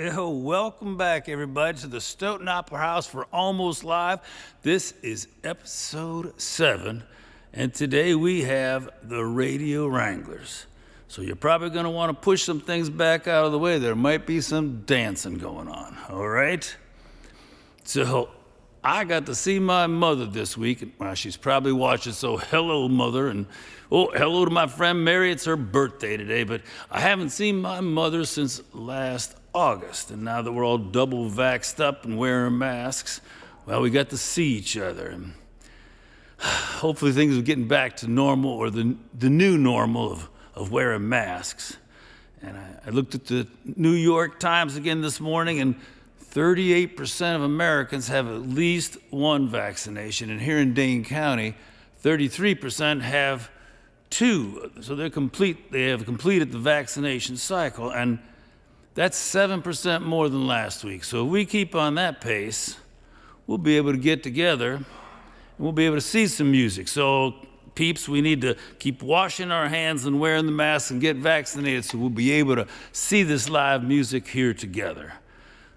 Well, welcome back, everybody, to the Stoughton Opera House for Almost Live. This is episode 7, and today we have the Radio Wranglers. So you're probably going to want to push some things back out of the way. There might be some dancing going on, all right? So I got to see my mother this week. Well, she's probably watching, so hello, Mother. And hello to my friend Mary. It's her birthday today, but I haven't seen my mother since last August. And now that we're all double vaxxed up and wearing masks, well, we got to see each other. And hopefully things are getting back to normal, or the new normal of wearing masks. And I looked at the New York Times again this morning, and 38% of Americans have at least one vaccination. And here in Dane County, 33% have 2. So they have completed the vaccination cycle, and that's 7% more than last week. So if we keep on that pace, we'll be able to get together and we'll be able to see some music. So peeps, we need to keep washing our hands and wearing the masks and get vaccinated so we'll be able to see this live music here together.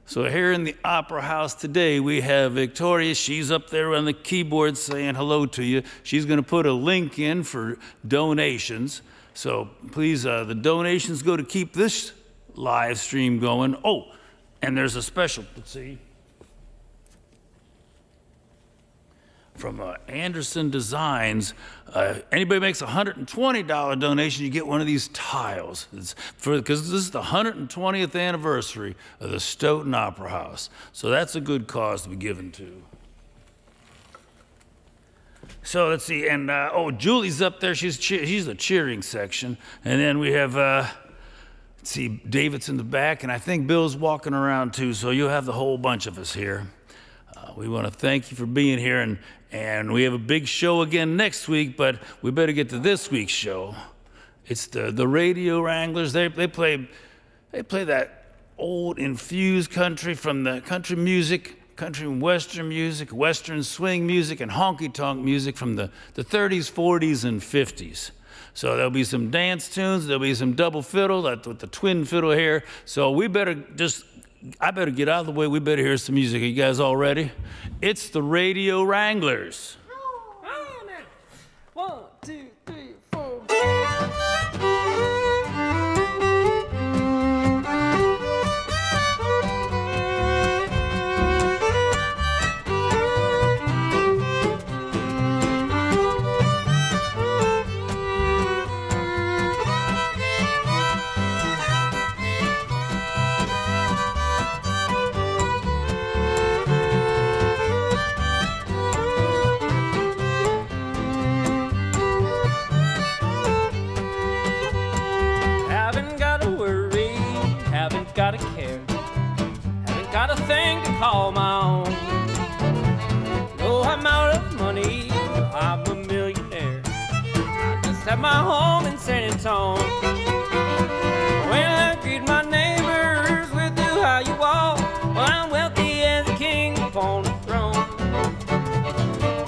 So here in the Opera House today, we have Victoria. She's up there on the keyboard saying hello to you. She's going to put a link in for donations. So please, the donations go to keep this live stream going. Oh, and there's a special, let's see, from Anderson Designs. Anybody makes a $120 donation, you get one of these tiles. Because this is the 120th anniversary of the Stoughton Opera House. So that's a good cause to be given to. So let's see, and Julie's up there. She's the cheering section. And then we have, let's see, David's in the back, and I think Bill's walking around too. So you'll have the whole bunch of us here. We want to thank you for being here, and we have a big show again next week, but we better get to this week's show. It's the Radio Wranglers. They play that old infused country from the country music, country and western music, western swing music, and honky-tonk music from the 30s, 40s, and 50s. So there'll be some dance tunes, there'll be some double fiddle, with the twin fiddle here. So I better get out of the way. We better hear some music. Are you guys all ready? It's the Radio Wranglers. 1, 2, 3, 4. Gotta care, haven't got a thing to call my own. No, I'm out of money, I'm a millionaire. I just have my home in San Antonio. When I greet my neighbors with "do how you walk," well, I'm wealthy as a king upon a throne.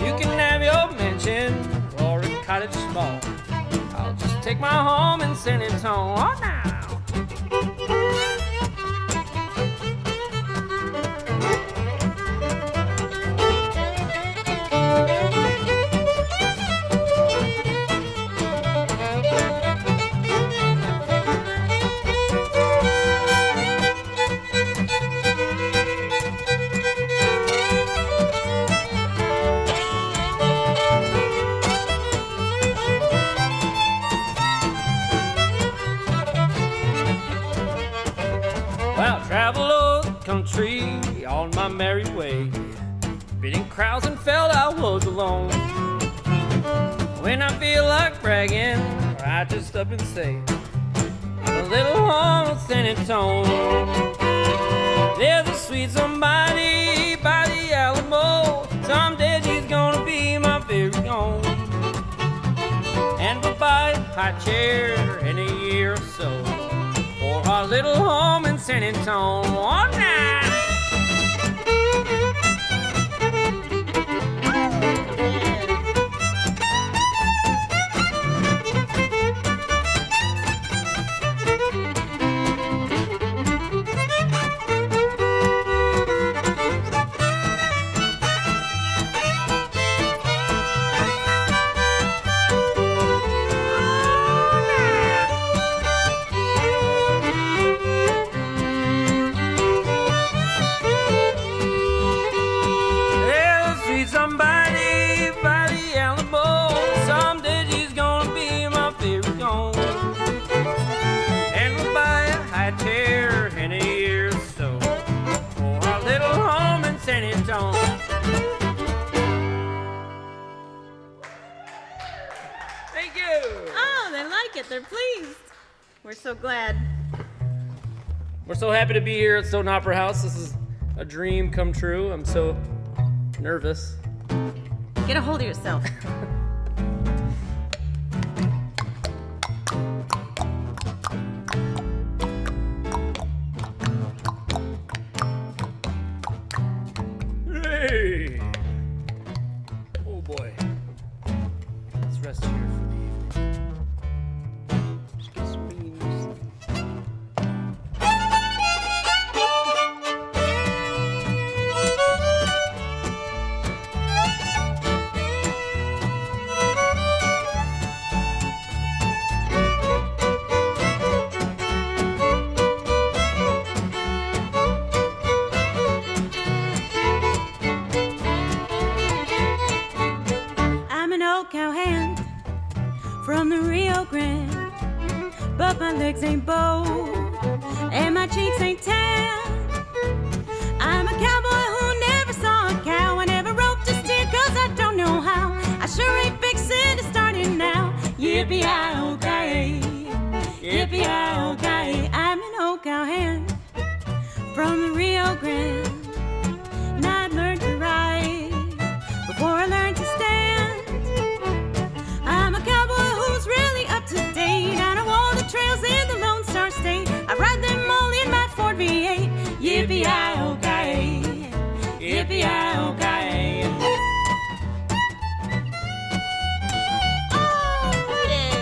You can have your mansion or a cottage small. I'll just take my home in San Antonio. Oh, now. On my merry way, beating crowds and felt I was alone. When I feel like bragging, I just up and say, I'm a little home in San Antonio. There's a sweet somebody by the Alamo. Someday she's gonna be my very own. And we'll buy a high chair in a year or so for our little home in San Antonio. Oh, now. We're so glad. We're so happy to be here at Stoughton Opera House. This is a dream come true. I'm so nervous. Get a hold of yourself. Hey! Oh boy. Let's rest here for the evening. Just get some beans. I'm an old cowhand from the Rio Grande, but my legs ain't bold and my cheeks ain't tan. I'm a cowboy who never saw a cow. I never roped a steer 'cause I don't know how. I sure ain't fixing to start it now. Yippee-yi-oh-ki-yay, yippee-yi-oh-ki-yay. I'm an old cowhand from the Rio Grande, and I'd learned to ride before I learned to stand. I'm a cowboy who's really up to date. I know all the trails in the Lone Star State. I ride them all in my Ford V8. Yippee-yi-oh-ki-yay, yippee-yi-oh-ki-yay. Oh, yeah.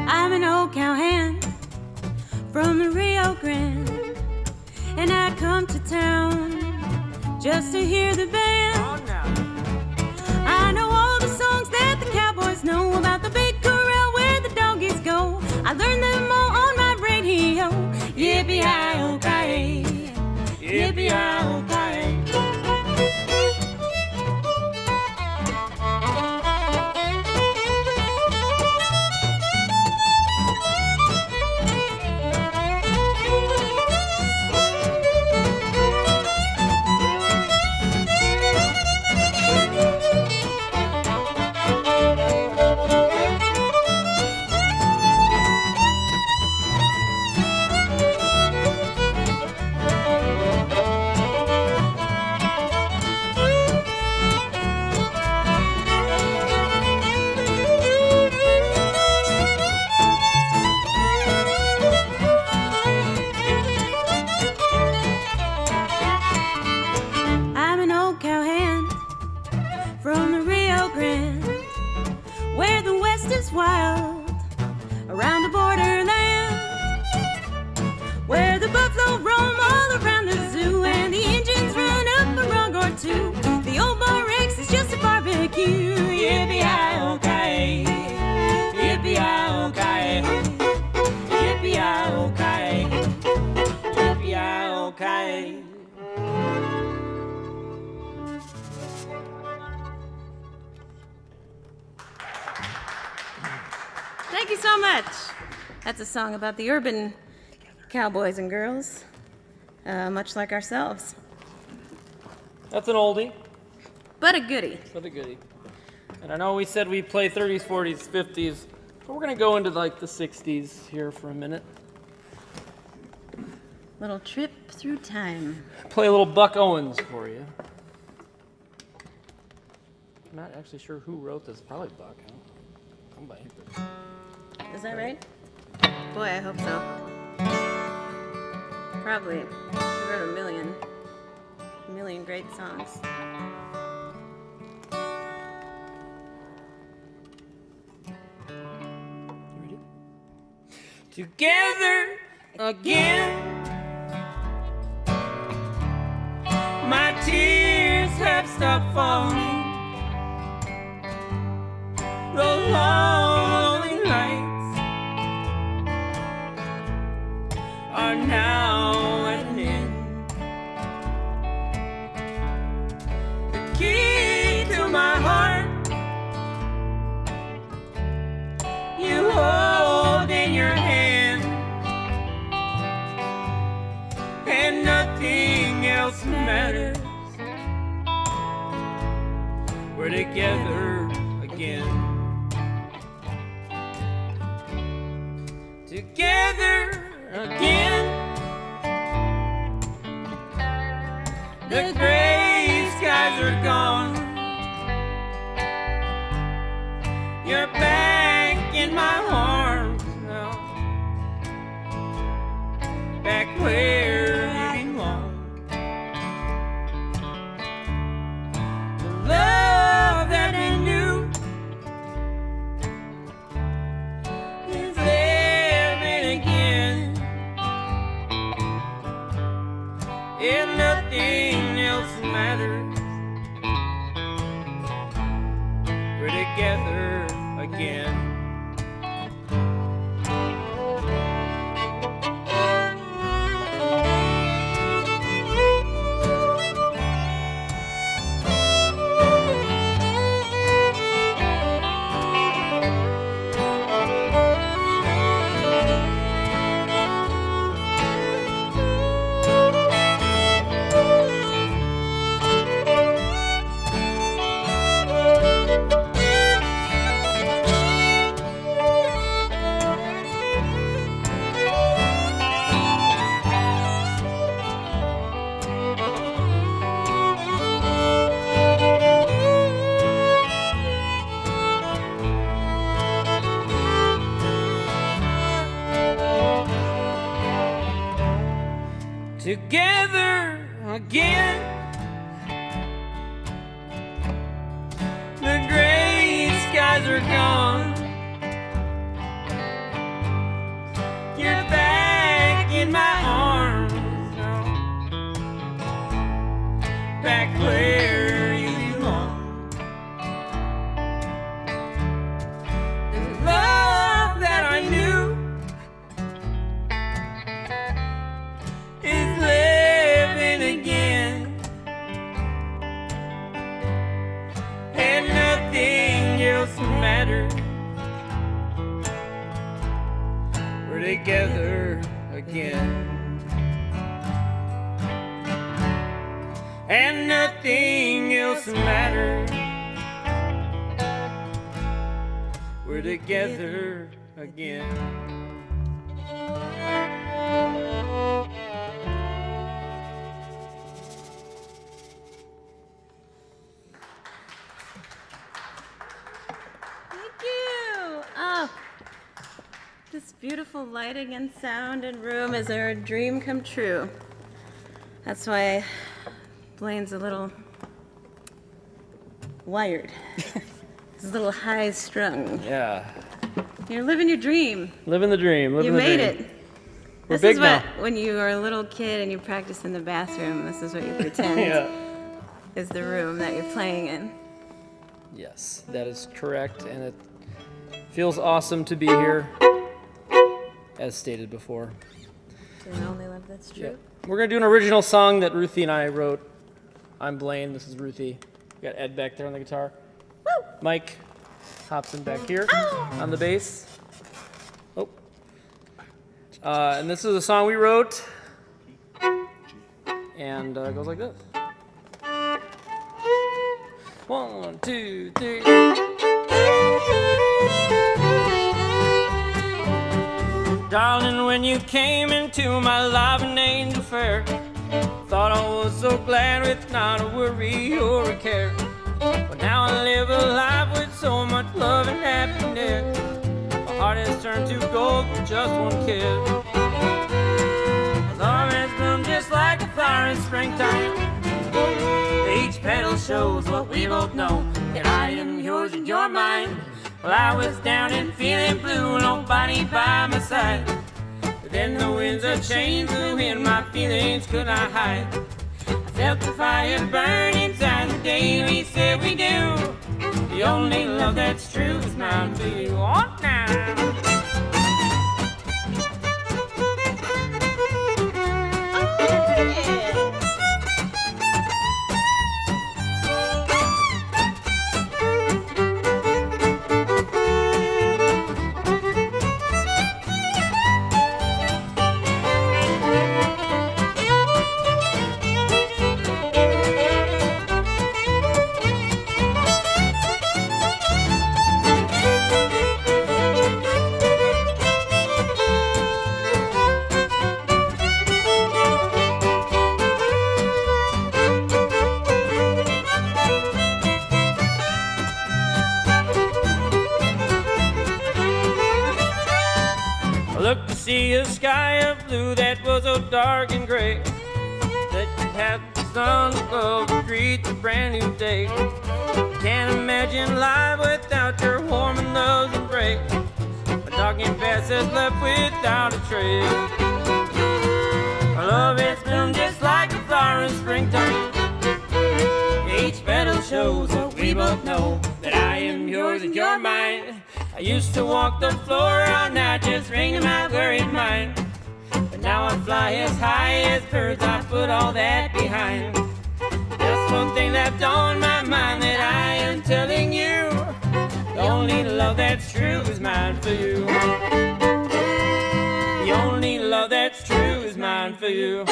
I'm an old cowhand from the Rio Grande, and I come to town just to hear the band. On now. I know all the songs that the cowboys know about the big corral where the doggies go. I learned them all on my radio. Yippee-yi-oh-ki-yay, yippee-yi-oh-ki-yay. I'm an old cowhand from the Rio Grande, where the West is wild, around the borderland, where the buffalo roam all around the zoo, and the Indians run up a rug or two. The old bar Rex is just a barbecue. Yippee-yi-oh-ki-yay, yippee-yi-oh-ki-yay, yippee-yi-oh-ki-yay, yippee-yi-oh-ki-yay. Thank you so much. That's a song about the urban cowboys and girls, much like ourselves, That's an oldie, but a goodie. but a goodie. And I know we said we play 30s, 40s, 50s, but we're gonna go into like the 60s here for a minute. Little trip through time. Play a little Buck Owens for you. I'm not actually sure who wrote this. Probably Buck. Huh? Somebody. Is that right? Boy, I hope so. Probably. He wrote a million great songs. You ready? Together again. My tears have started up falling. Those lonely nights are now at an end. The key to my heart you hold in your hand, and nothing else matters. We're together again. Together again. The gray skies are gone. You're back in my arms now, back where you belong. The love that we knew is living again, and nothing else matters. We're together again. Together again. The gray skies are gone. You're back in my arms now, back where you belong. The love that I knew is living again, and nothing else matters. We're together again, and nothing else matters. We're together again. This beautiful lighting and sound and room is our dream come true. That's why Blaine's a little wired. He's a little high strung. Yeah. You're living your dream. Living the dream. Living You the made dream. it. We're This big is what, now. when you were a little kid and you practice in the bathroom, this is what you pretend Yeah. is the room that you're playing in. Yes, that is correct, and it feels awesome to be here, as stated before. Do you only love that's true? Yep. We're gonna do an original song that Ruthie and I wrote. I'm Blaine. This is Ruthie. We got Ed back there on the guitar. Woo! Mike hops in back here on the bass. Oh. And this is a song we wrote, and it goes like this. 1, 2, 3. Darling, when you came into my life an angel fair, thought I was so glad with not a worry or a care. But now I live a life with so much love and happiness. My heart has turned to gold with just one kiss. Love has bloomed just like a flower in springtime. Each petal shows what we both know, that I am yours and you're mine. Well, I was down and feeling blue, nobody by my side. But then the winds of change blew in, my feelings could not hide. I felt the fire burn inside the day we said we do. The only love that's true is mine for you. On now. Look to see a sky of blue that was so dark and gray, that you had the sun above to greet the brand new day. Can't imagine life without your warm and love's embrace. A dark and past is left without a trace. Our love is bloomed just like a flower in springtime. Each petal shows what we both know, that I am yours and you're mine. I used to walk the floor all night just ringing my worried mind, but now I fly as high as birds. I put all that behind. Just one thing left on my mind that I am telling you. The only love that's true is mine for you. The only love that's true is mine for you.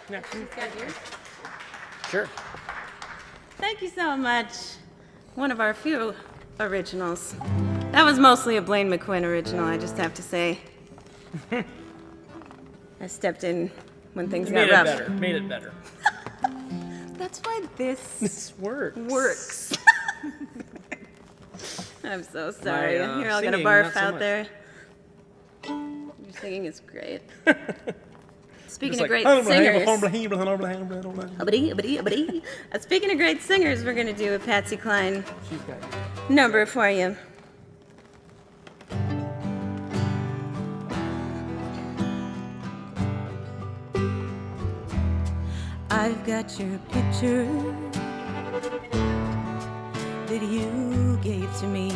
Got yours? Sure. Thank you so much. One of our few originals. That was mostly a Blaine McQuinn original, I just have to say. I stepped in when things got rough. Made it better. That's why this works. I'm so sorry. My, You're all gonna singing, barf not so out much. there. Your singing is great. Speaking Just of great like, singers, speaking of great singers, we're gonna do a Patsy Cline She's got it. number for you. I've got your picture that you gave to me,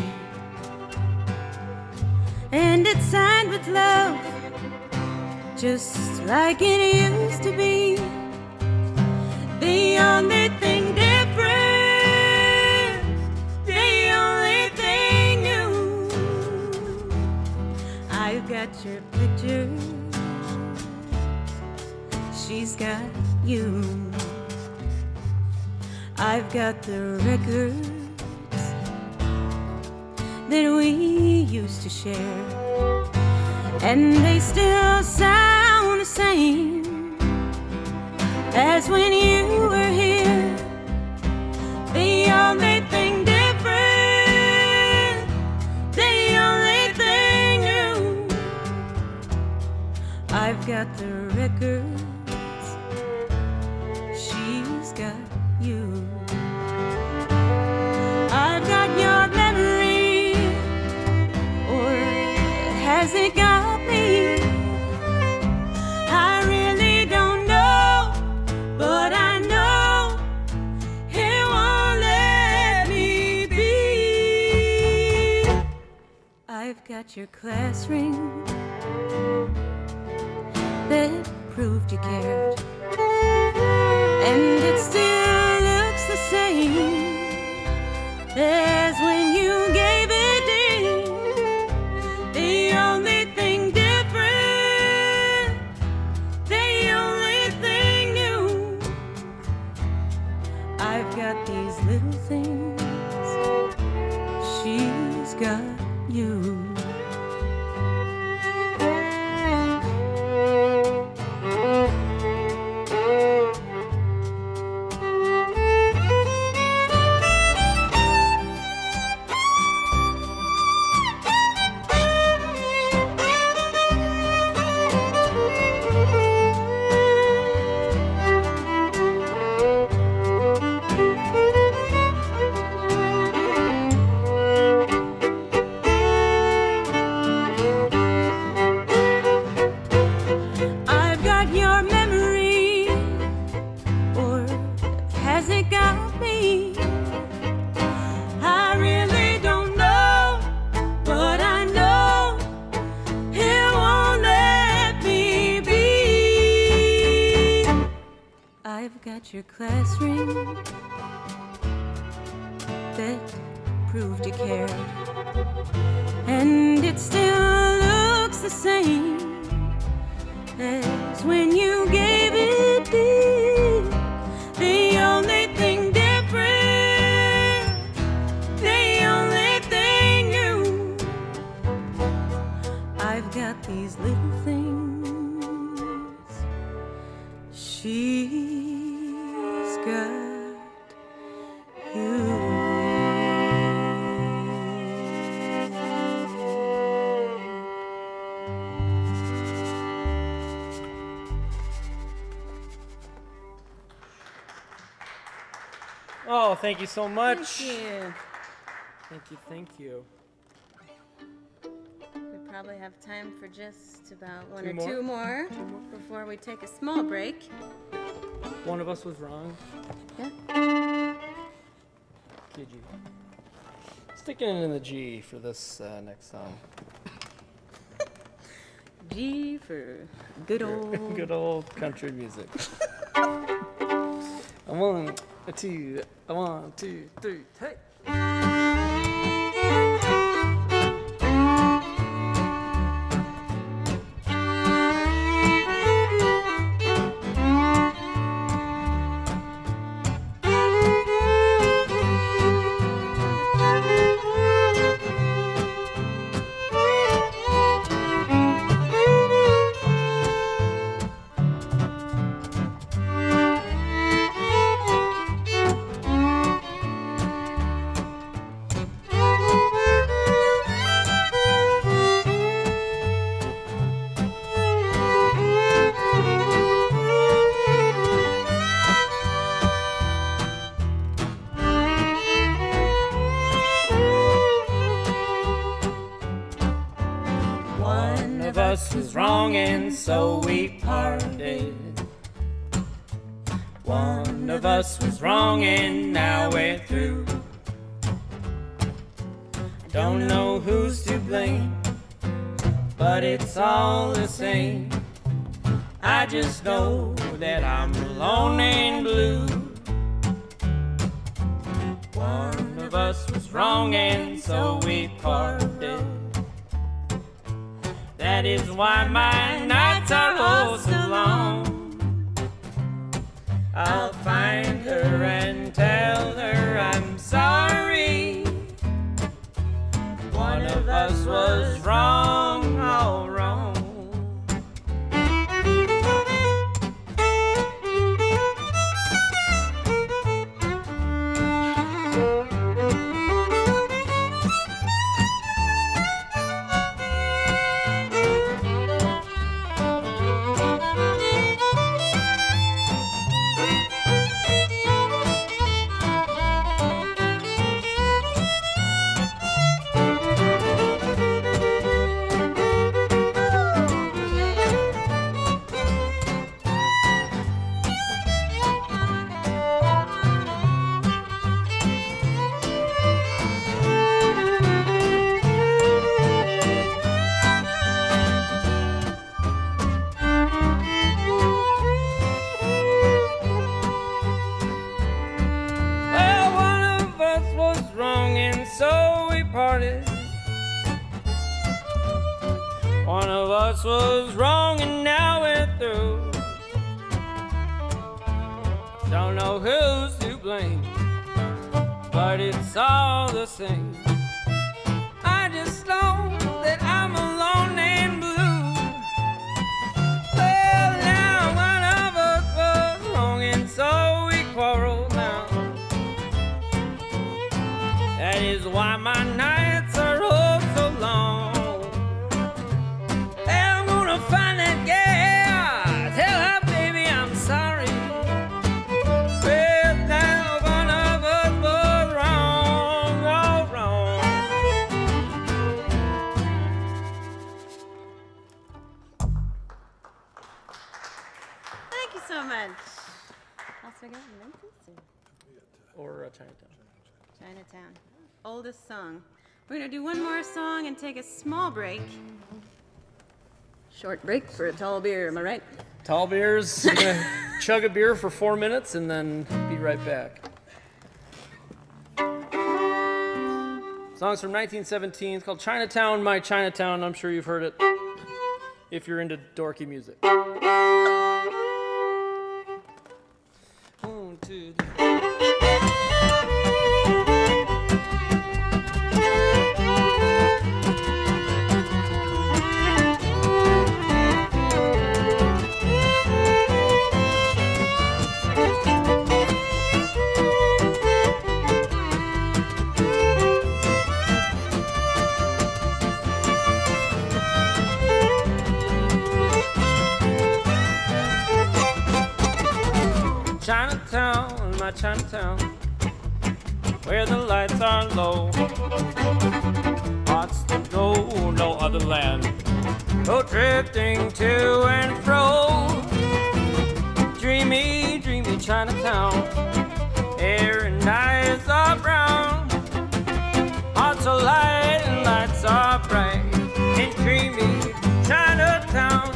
and it's signed with love, just like it used to be. The only thing different, the only thing new, I've got your picture, she's got you. I've got the records that we used to share, and they still sound the same as when you were here. The only thing different, the only thing new, I've got the records, she's got you. I've got your memory, or has it got me? I really don't know, but I know it won't let me be. I've got your class ring that proved you cared, and it still looks the same as when you gave it in. The only thing different, the only thing new, I've got these little things, she's got you. got your class ring that proved you cared, and it still looks the same as when you gave it me. The only thing different, the only thing new, I've got these little things, she's got you. Oh, thank you so much. Thank you. Thank you. We probably have time for just about one Two or more? two more before we take a small break. One of us was wrong. Yeah. G. Sticking it in the G for this next song. G for good old. Good old country music. One, two, three, hey! One of us was wrong and so we parted. One of us was wrong and now we're through. Don't know who's to blame, but it's all the same. I just know that I'm alone and blue. One of us was wrong and so we parted. That is why my nights are oh so long. I'll find her and tell her I'm sorry. One of us was wrong, all wrong. Well, one of us was wrong and so we parted. One of us was wrong and now we're through. Don't know who's to blame, but it's all the same. I just know that I'm alone and blue. Well, now one of us was wrong and so we quarreled now. That is why my nights are oh so long. And I'm gonna find that girl, tell her baby I'm sorry. Well, now one of us was wrong, all wrong. Thank you so much. Also got Memphis or Or Chinatown. Chinatown. Oldest song. We're gonna do one more song and take a small break. Short break for a tall beer, am I right? Tall beers. chug a beer for 4 minutes and then be right back. Song's from 1917. It's called Chinatown, My Chinatown. I'm sure you've heard it if you're into dorky music. 1, 2, 3. Chinatown, my Chinatown, where the lights are low. Hearts that know no other land, go drifting to and fro. Dreamy, dreamy Chinatown, hair and eyes are brown. Hearts are light and lights are bright in dreamy Chinatown.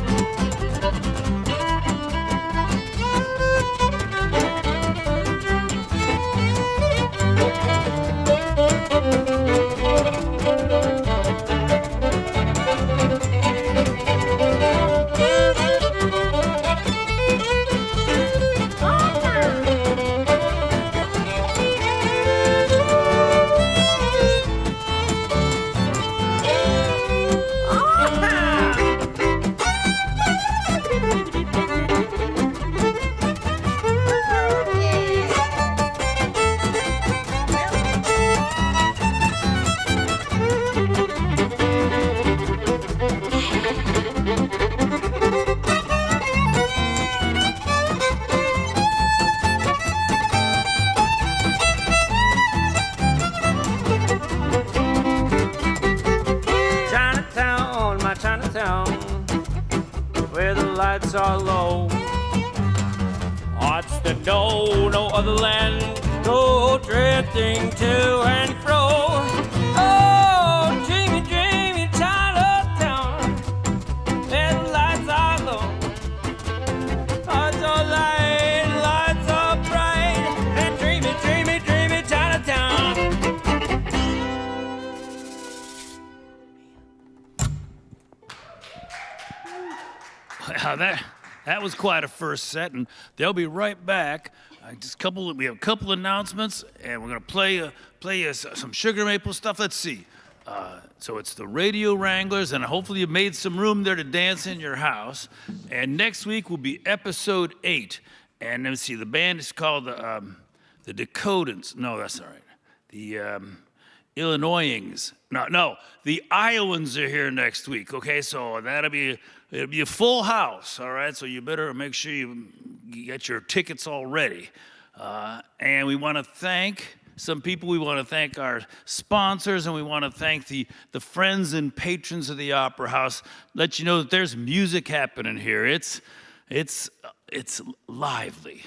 Where the lights are low, hearts that know no other land go drifting to and fro. Oh, dreamy, dreamy Chinatown, where the lights are low, hearts are light, lights are bright, and dreamy, dreamy, dreamy Chinatown. Wow, that was quite a first set, and they'll be right back. We have a couple announcements, and we're gonna play some sugar maple stuff. Let's see. So it's the Radio Wranglers, and hopefully you made some room there to dance in your house. And next week will be episode 8. And let's see, the band is called the Decodants. No, that's all right. The Illinoisans. No, the Iowans are here next week. Okay, so it'll be a full house. All right, so you better make sure you get your tickets all ready. And we want to thank some people. We want to thank our sponsors, and we want to thank the friends and patrons of the Opera House. Let you know that there's music happening here. It's lively,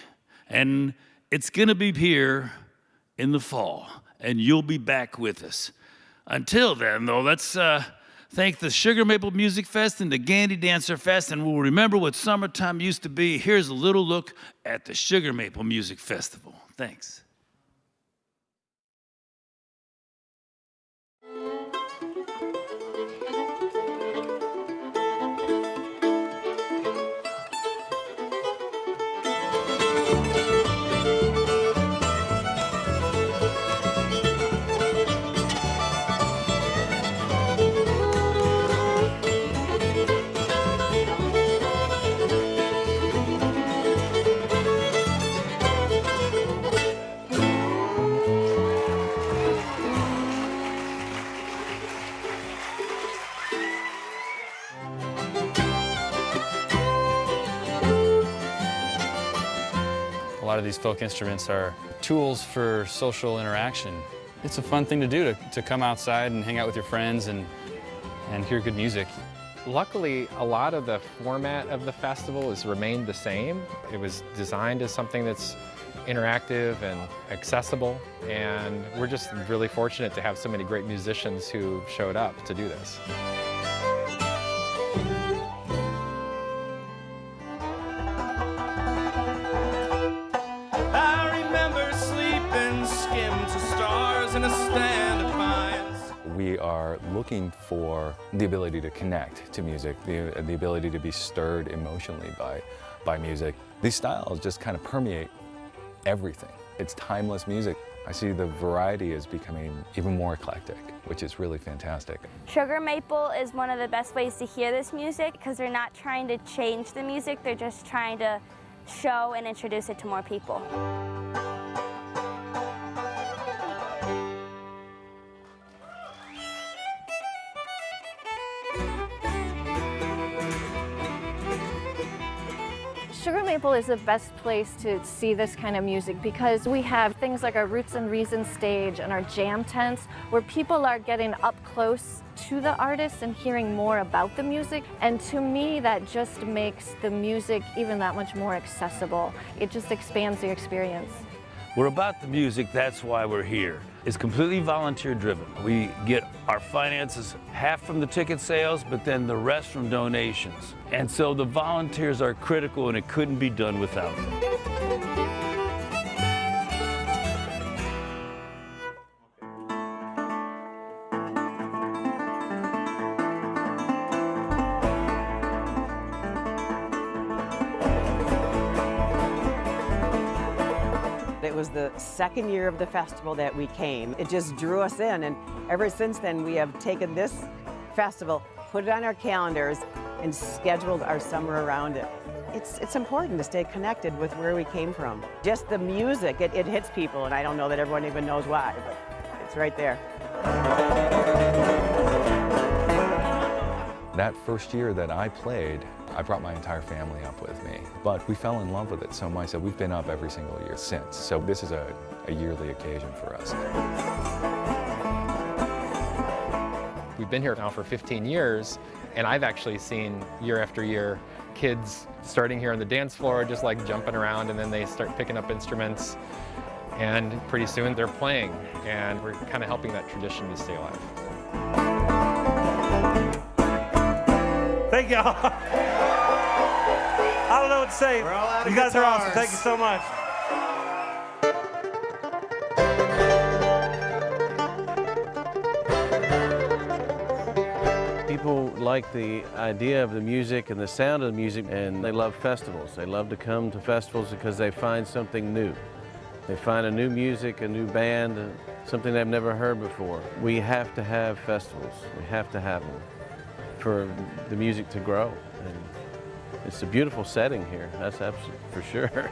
and it's gonna be here in the fall, and you'll be back with us. Until then, though, let's thank the Sugar Maple Music Fest and the Gandy Dancer Fest, and we'll remember what summertime used to be. Here's a little look at the Sugar Maple Music Festival. Thanks. A lot of these folk instruments are tools for social interaction. It's a fun thing to do, to come outside and hang out with your friends and hear good music. Luckily, a lot of the format of the festival has remained the same. It was designed as something that's interactive and accessible, and we're just really fortunate to have so many great musicians who showed up to do this. We are looking for the ability to connect to music, the ability to be stirred emotionally by music. These styles just kind of permeate everything. It's timeless music. I see the variety is becoming even more eclectic, which is really fantastic. Sugar maple is one of the best ways to hear this music because they're not trying to change the music, they're just trying to show and introduce it to more people. Sugar Maple is the best place to see this kind of music because we have things like our Roots and Reasons stage and our jam tents where people are getting up close to the artists and hearing more about the music. And to me, that just makes the music even that much more accessible. It just expands the experience. We're about the music, that's why we're here. It's completely volunteer driven. We get our finances half from the ticket sales, but then the rest from donations. And so the volunteers are critical and it couldn't be done without them. It was the second year of the festival that we came. It just drew us in, and ever since then we have taken this festival, put it on our calendars, and scheduled our summer around it. It's important to stay connected with where we came from. Just the music, it hits people, and I don't know that everyone even knows why, but it's right there. That first year that I played, I brought my entire family up with me, but we fell in love with it so much that we've been up every single year since. So this is a yearly occasion for us. We've been here now for 15 years, and I've actually seen year after year kids starting here on the dance floor, just like jumping around, and then they start picking up instruments, and pretty soon they're playing, and we're kind of helping that tradition to stay alive. Thank y'all. I don't know what to say. You guys are awesome. Thank you so much. People like the idea of the music and the sound of the music, and they love festivals. They love to come to festivals because they find something new. They find a new music, a new band, something they've never heard before. We have to have festivals. We have to have them for the music to grow. And it's a beautiful setting here, that's absolutely for sure.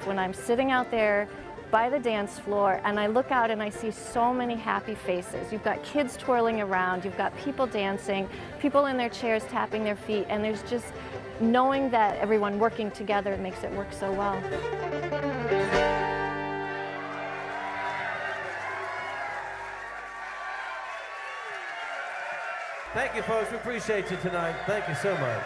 When I'm sitting out there by the dance floor and I look out and I see so many happy faces. You've got kids twirling around, you've got people dancing, people in their chairs tapping their feet, and there's just knowing that everyone working together makes it work so well. Thank you, folks. We appreciate you tonight. Thank you so much.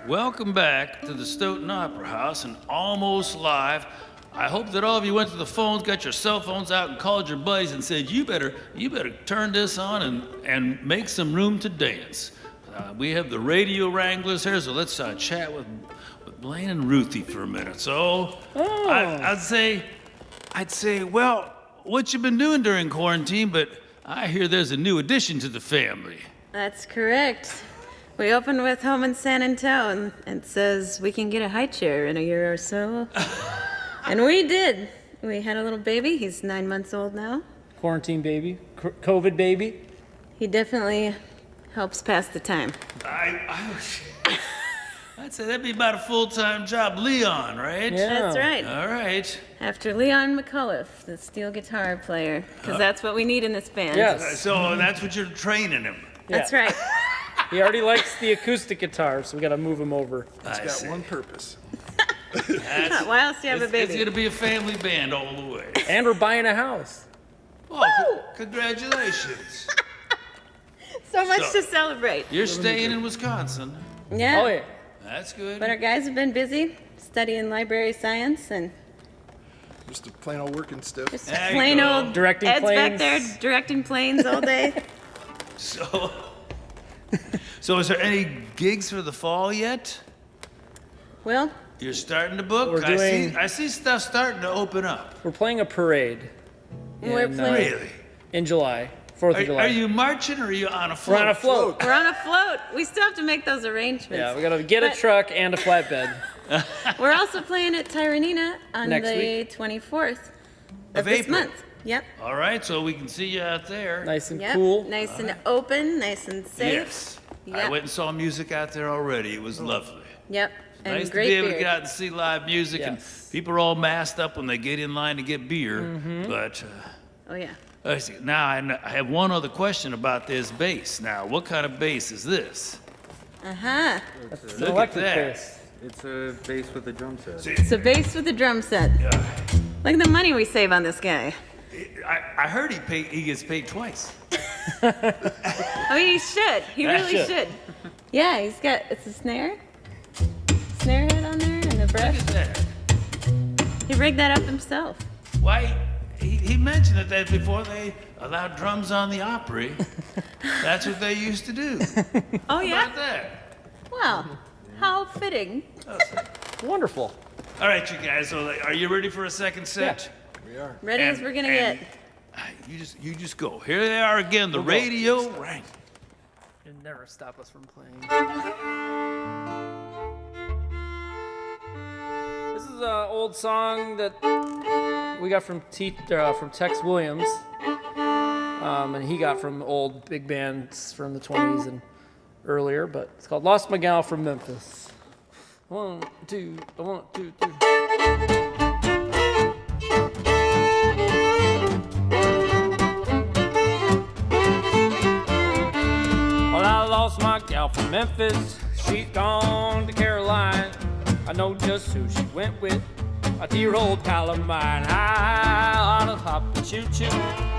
Welcome back to the Stoughton Opera House and Almost Live. I hope that all of you went to the phones, got your cell phones out, and called your buddies and said, you better turn this on and make some room to dance. We have the Radio Wranglers here, so let's chat with Blaine and Ruthie for a minute. So I'd say, well, what you been doing during quarantine, but I hear there's a new addition to the family. That's correct. We opened with Home in San Antonio, and it says we can get a high chair in a year or so. And we did. We had a little baby. He's 9 months old now. Quarantine baby, COVID baby. He definitely helps pass the time. I'd say that'd be about a full-time job. Leon, right? Yeah. That's right. All right. After Leon McCullough, the steel guitar player, because that's what we need in this band. Yes. So that's what you're training him. That's right. He already likes the acoustic guitar, so we got to move him over. It's got one purpose. Why else do you have a baby? It's going to be a family band all the way. And we're buying a house. Oh, congratulations. So much to celebrate. You're staying in Wisconsin. Yeah. Oh, yeah. That's good. But our guys have been busy studying library science and Just a plain old working stuff. just There you plain go. old Directing Ed's back planes. there directing planes all day. So is there any gigs for the fall yet? Well, You're starting to book? We're doing- I see stuff starting to open up. We're playing a parade. we're playing. Really? In July, 4th of July. Are you marching or are you on a float? We're on a float. We're on a float. We still have to make those arrangements. Yeah, we gotta get a But- truck and a flatbed. We're also playing at Tyranina on Next the week. 24th of Of this April. month. Yep. All right, so we can see you out there. Nice and Yep. cool. Nice and open, nice and safe. Yes. I Yep. went and saw music out there already. It was lovely. Yep. And Nice to great be able beer. to get out and see live music, and Yes. people are all masked up when they get in line to get beer. Mm-hmm. But Oh yeah. let's see. Now I have one other question about this bass. Now, what kind of bass is this? Uh-huh. It's Look an at electric that. bass. It's a bass with a drum set. It's a bass with a drum set. Yeah. Look at the money we save on this guy. I heard he gets paid twice. Oh, he should. He Yeah, really should. should. Yeah, it's a snare head on there and a brush. Look at that. He rigged that up himself. Why? He mentioned that before they allowed drums on the Opry. That's what they used to do. Oh How yeah? about that? Wow. How fitting. Wonderful. All right, you guys. So, are you ready for a second set? We are. Ready as we're gonna get. You just go. Here they are again. The radio Wranglers. You never stop us from playing. This is an old song that we got from Tex Williams, and he got from old big bands from the 20s and earlier. But it's called "Lost My Gal from Memphis." 1, 2, 1, 2, 3. Well, I lost my gal from Memphis. She's gone to Caroline. I know just who she went with. A dear-old pal of mine. I ought to hop and choo-choo.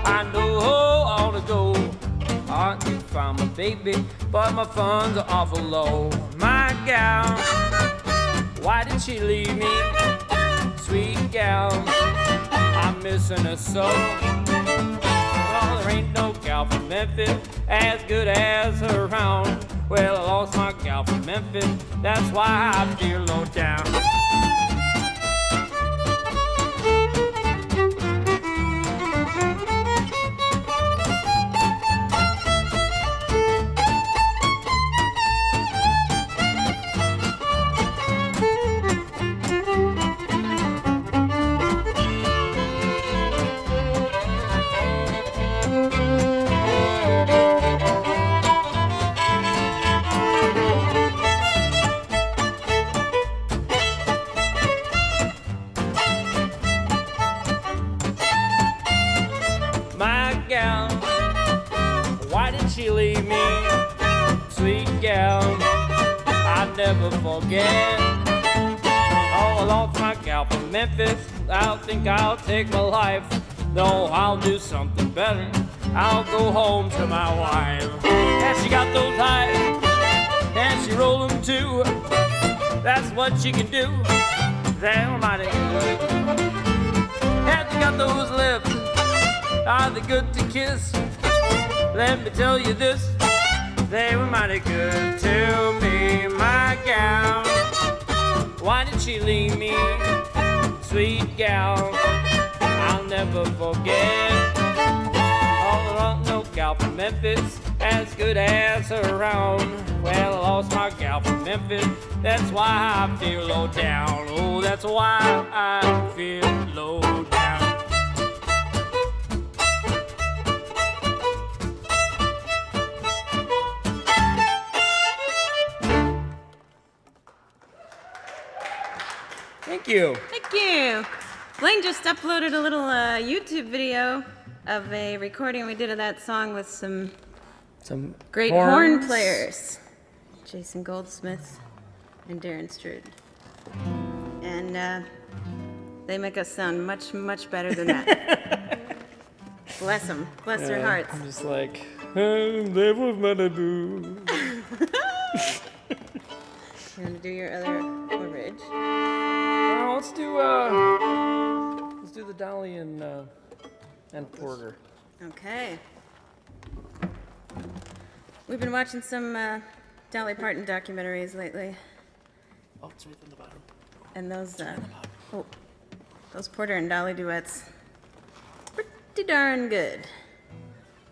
I know I ought to go. I do find my baby, but my funds are awful low. My gal, why did she leave me? Sweet gal, I'm missing her so. Well, there ain't no gal from Memphis as good as her round. Well, I lost my gal from Memphis, that's why I feel low down. My gal, why did she leave me? Sweet gal, I'll never forget. Oh, I lost my gal from Memphis. I think I'll take my life. No, I'll do something better. I'll go home to my wife. And she got those eyes, and she roll them too. That's what she can do. They're mighty good. And she got those lips. Are they good to kiss? Let me tell you this, they were mighty good to me. My gal, why did she leave me? Sweet gal, I'll never forget. Oh, there ain't no gal from Memphis as good as her own. Well, I lost my gal from Memphis, that's why I feel low down. Oh, that's why I feel low down. Thank you. Thank you. Blaine just uploaded a little YouTube video of a recording we did of that song with some great horn horns. players, Jason Goldsmith and Darren Strood. And they make us sound much, much better than that. Bless them. Bless their hearts. I'm just like, live with Malibu. You want to do your other ridge? Let's do the Dolly and Porter. Okay. We've been watching some Dolly Parton documentaries lately. Oh, it's right on the bottom. And those Porter and Dolly duets, pretty darn good.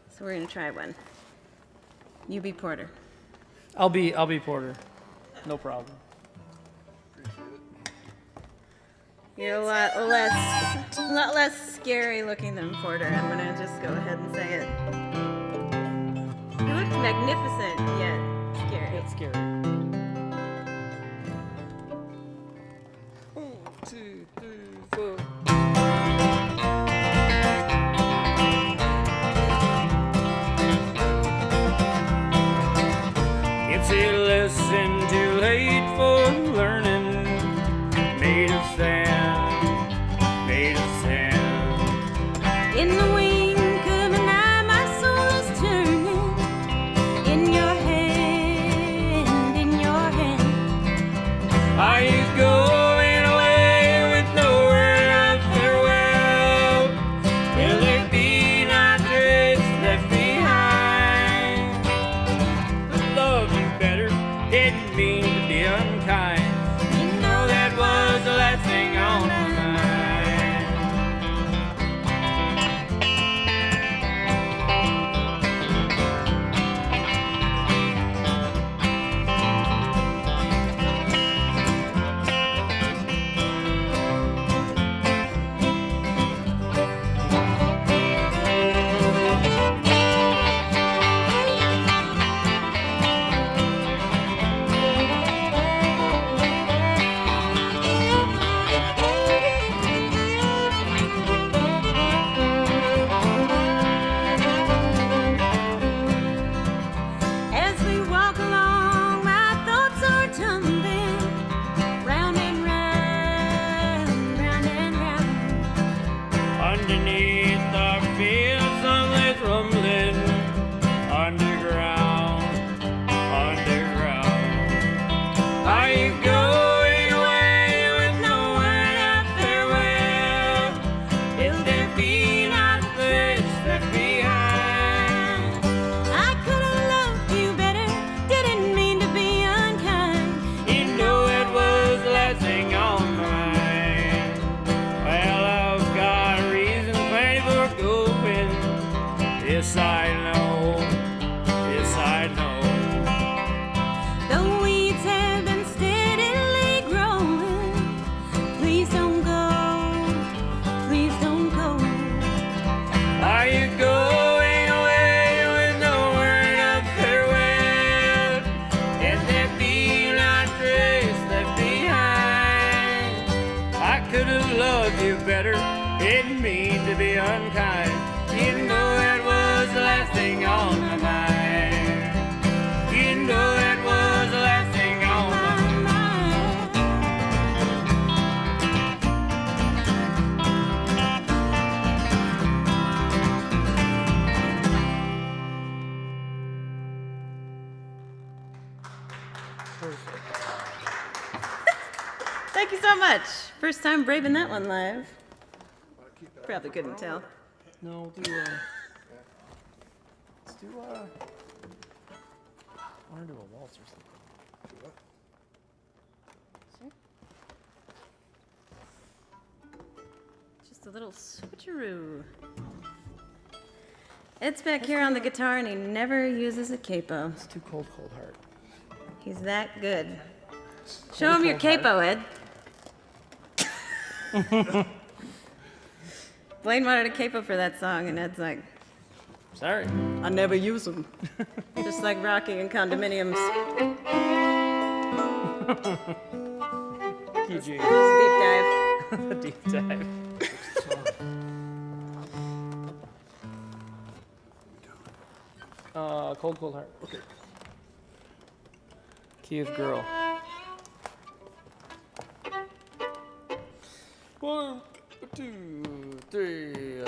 So we're gonna try one. You be Porter. I'll be Porter. No problem. You're a lot less scary looking than Porter. I'm gonna just go ahead and say it. You look magnificent yet scary. It's scary. 1, 2, 3, 4. It's a lesson too late for learning. Made of sand, made of sand. In the wink of an eye, my soul is turning. In your hand, in your hand. Are you going away with no word of farewell? Will there be not a trace left behind? Love you better, didn't mean to be unkind. You know that was the last thing on my mind. As we walk along, my thoughts are tumbling round and round, round and round. Underneath our feet, something's rumbling. Underground, underground. Are you going away with no word of farewell? Will there be not a place left behind? I could have loved you better, didn't mean to be unkind. You know it was the last thing on my mind. Well, I've got reasons plenty for going. Yes, I know. Yes, I know. The weeds have been steadily growing. Please don't go, please don't go. Are you going away with no word of farewell? If there be not a trace left behind, I could have loved you better, didn't mean to be unkind. You know it was the last thing on my mind. You know it was the last thing on my mind. Thank you so much. First time braving that one live. Probably couldn't tell. No, let's do I want to do a waltz or something. Just a little switcheroo. Ed's back here on the guitar and he never uses a capo. It's too cold, cold heart. He's that good. Show him your capo, Ed. Blaine wanted a capo for that song, and Ed's like, Sorry. I never use them. Just like Rocky and condominiums. PG. Deep dive. Deep dive. Cold, cold heart. Okay. Key of girl. 1, 2, 3.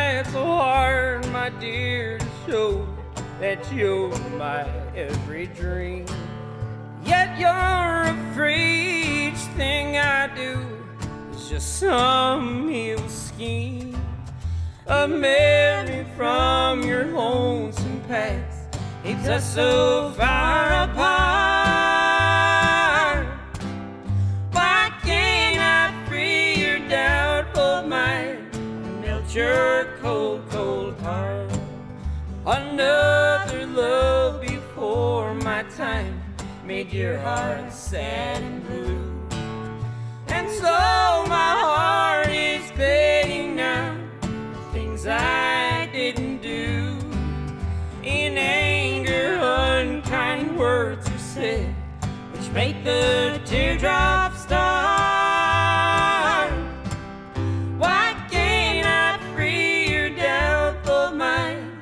try so hard, my dear, to show that you're my every dream. Yet you're afraid each thing I do is just some evil scheme. A memory from your lonesome past keeps us so far apart. Why can't I free your doubtful mind and melt your cold, cold heart? Another love before my time made your heart sad and blue. And so my heart is begging now, things I didn't do. In anger, unkind words are said, which make the teardrops start. Why can't I free your doubtful mind,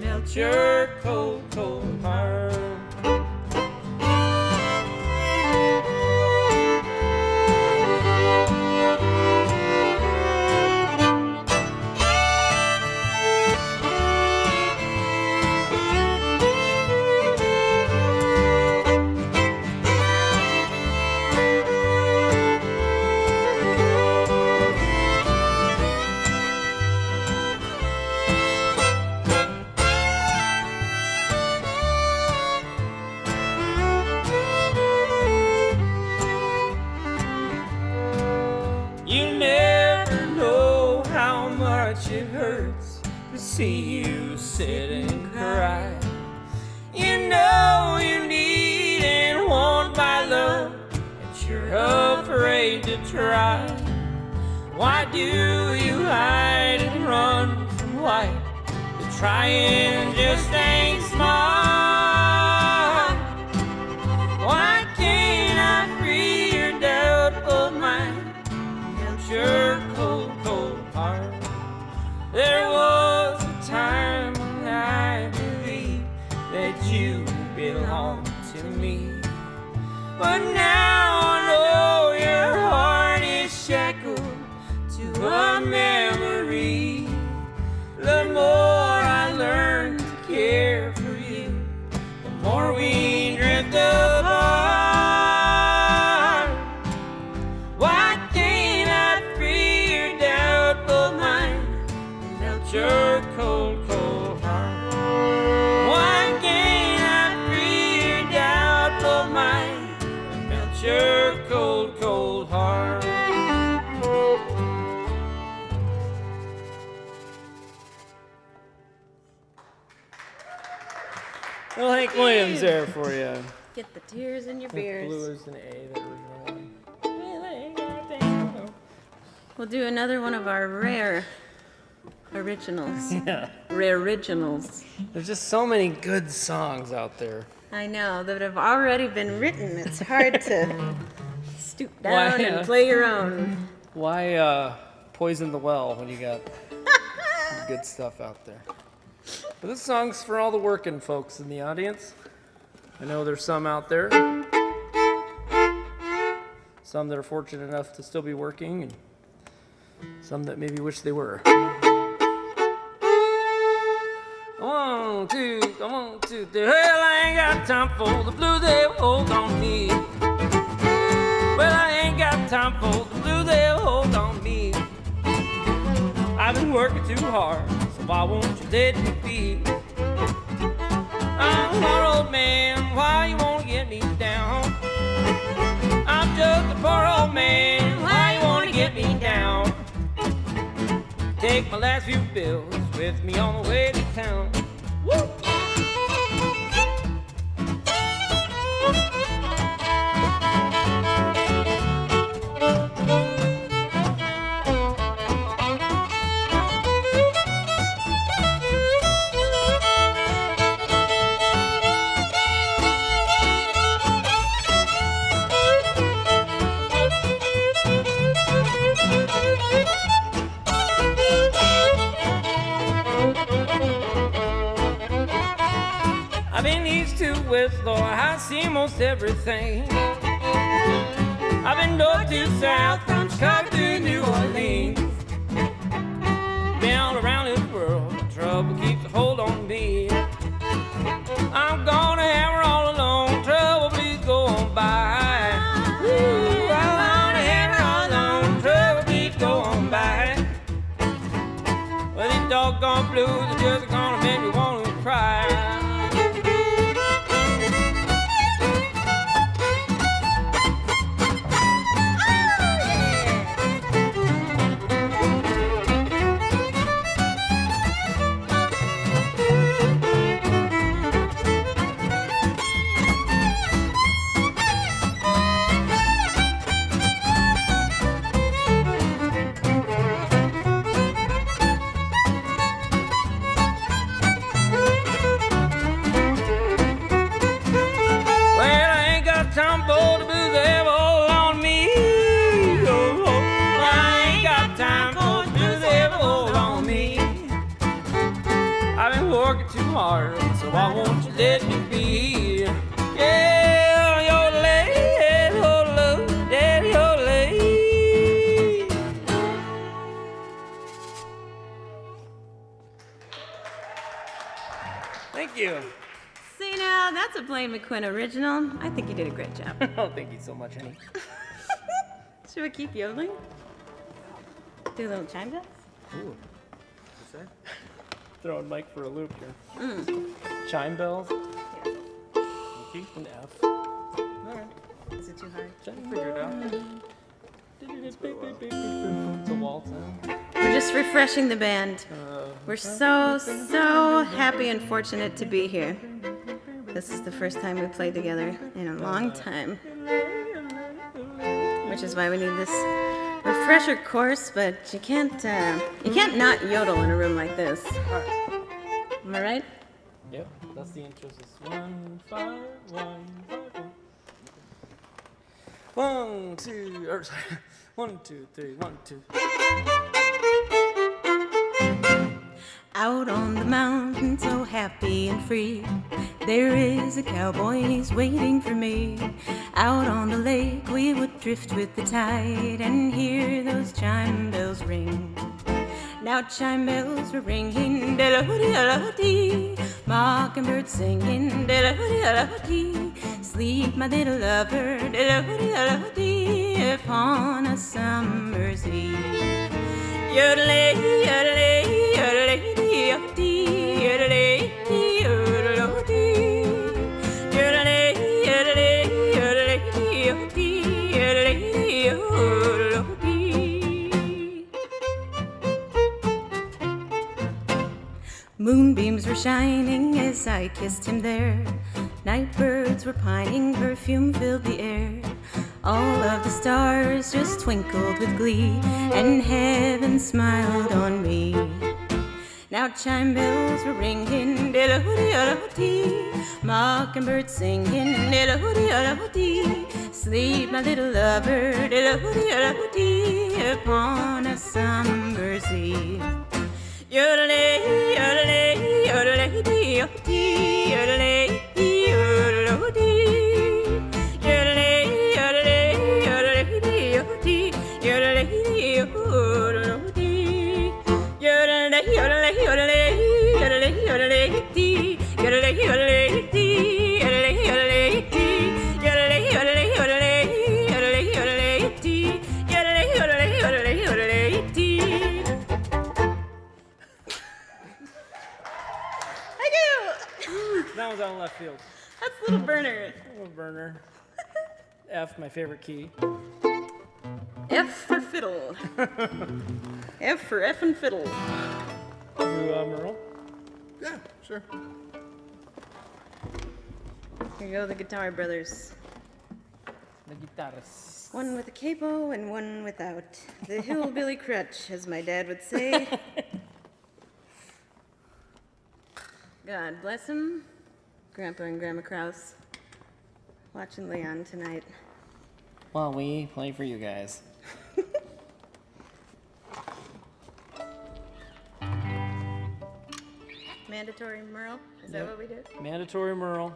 melt your cold, cold heart? It hurts to see you sit and cry. You know you need and want my love, but you're afraid to try. Why do you hide and run from life? The trying just ain't smart. Why can't I free your doubtful mind, melt your cold, cold heart? There was a time when I believed that you belonged to me, but now I know your heart is shackled to a memory. The more I learn to care for you, the more we drift apart. Why can't I free your doubtful mind, your cold, cold heart? Why can't I free your doubtful mind and melt your cold, cold heart? Well, Hank Williams there for you. Get the tears in your beers. Blues and A, the original one. We'll do another one of our rare originals. Yeah. Rare originals. There's just so many good songs out there. I know, that have already been written. It's hard to stoop down and play your own. Why poison the well when you got good stuff out there? But this song's for all the working folks in the audience. I know there's some out there. Some that are fortunate enough to still be working, and some that maybe wish they were. 1, 2, 1, 2, 3. Well, I ain't got time for the blues, they hold on me. Well, I ain't got time for the blues, they hold on me. I've been working too hard, so why won't you let me be? I'm a poor old man, why you wanna get me down? I'm just a poor old man, why you wanna get me down? Take my last few bills with me on the way to town. Woo! I've been east to west, Lord, I see most everything. I've been north to south, from Chicago to New Orleans. Been all around this doggone blues are just gonna make me want to cry. Hard, so why won't you let me be? Yeah, yodelay, yodelay, yodelay. Thank you. See now, that's a Blaine McQuinn original. I think you did a great job. Oh, thank you so much, honey. Should we keep yodeling? Do a little chime bells? Ooh. What's that? Throwing Mike for a loop here. Chime bells. Yeah. Key and F. All right. Is it too hard? Figure it out. It's a waltz. We're just refreshing the band. We're so happy and fortunate to be here. This is the first time we played together in a long time. Which is why we need this refresher course, but you can't not yodel in a room like this. Am I right? Yep, that's the intro. It's 1 5 1 5 1. 1 2 or sorry. 1 2 3 1 2. Out on the mountain, so happy and free, there is a cowboy, he's waiting for me. Out on the lake, we would drift with the tide and hear those chime bells ring. Now chime bells were ringing, da-da-hoo-dee-da-da-dee, mockingbird singing, da-da-hoo-dee-da-da-dee. Sleep, my little lover, da-da-hoo-dee-da-da-dee, upon a summer's eve. Yodelay, yodelay, yodelay, yodelay, yodelay, yodelay, yodelay, yodelay, yodelay, yodelay, yodelay. Moonbeams were shining as I kissed him there. Night birds were pining, perfume filled the air. All of the stars just twinkled with glee, and heaven smiled on me. Now chime bells were ringing, diddle-hoo-dee-da-da-dee, mockingbird singing, diddle-hoo-dee-da-da-dee. Sleep, my little lover, diddle-hoo-dee-da-da-dee, upon a summer's eve. Yodelay, yodelay, yodelay, yodelay, yodelay, yodelay. That was out of left field. That's Little Burner. Little Burner. F, my favorite key. F for fiddle. F for effing fiddle. You, Merle? Yeah, sure. Here go the Guitar Brothers. The guitars. One with a capo and one without. The hillbilly crutch, as my dad would say. God bless him. Grandpa and Grandma Krause. Watching Leon tonight. Well, we play for you guys. Mandatory Merle? Is that what we did? Mandatory Merle.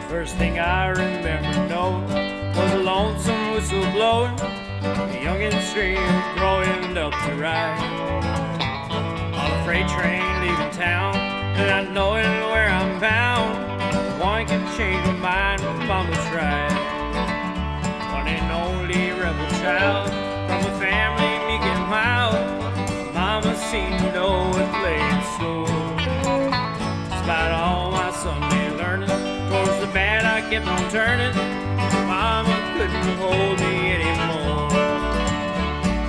First thing I remember knowing was a lonesome whistle blowing, a youngin' stream throwing up to ride. All the freight train leaving town, and not knowing where I'm bound. One can change my mind, but Mama tried. One and only rebel child from a family meek and mild. Mama seemed to know it played slow. Despite all my Sunday learning, towards the bad I kept on turning. Mama couldn't hold me anymore.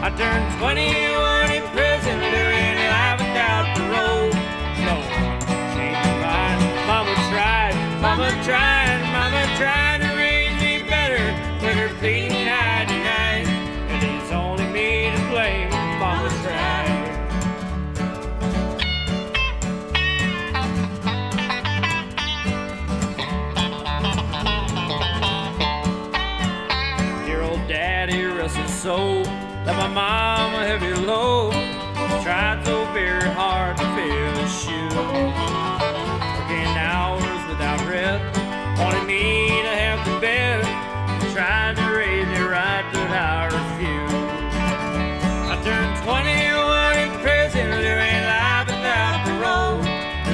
I turned 21 in prison, living life without parole. No one changed my mind. Mama tried to raise me better, but her pleading I denied. And it's only me to blame. Mama tried. Dear old daddy, rest his soul, let my mom a heavy load. Tried so very hard to fill his shoe. Working hours without rest, wanted me to have the best. Tried to raise me right, but I refused. I turned 21 in prison, living life without parole.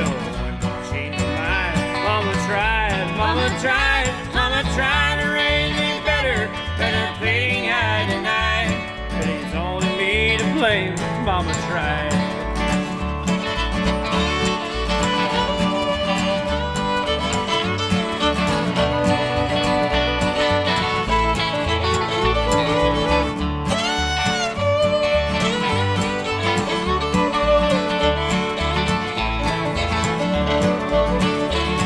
No one changed my mind. Mama tried to raise me better, but her pleading I denied. But it's only me to blame. Mama tried.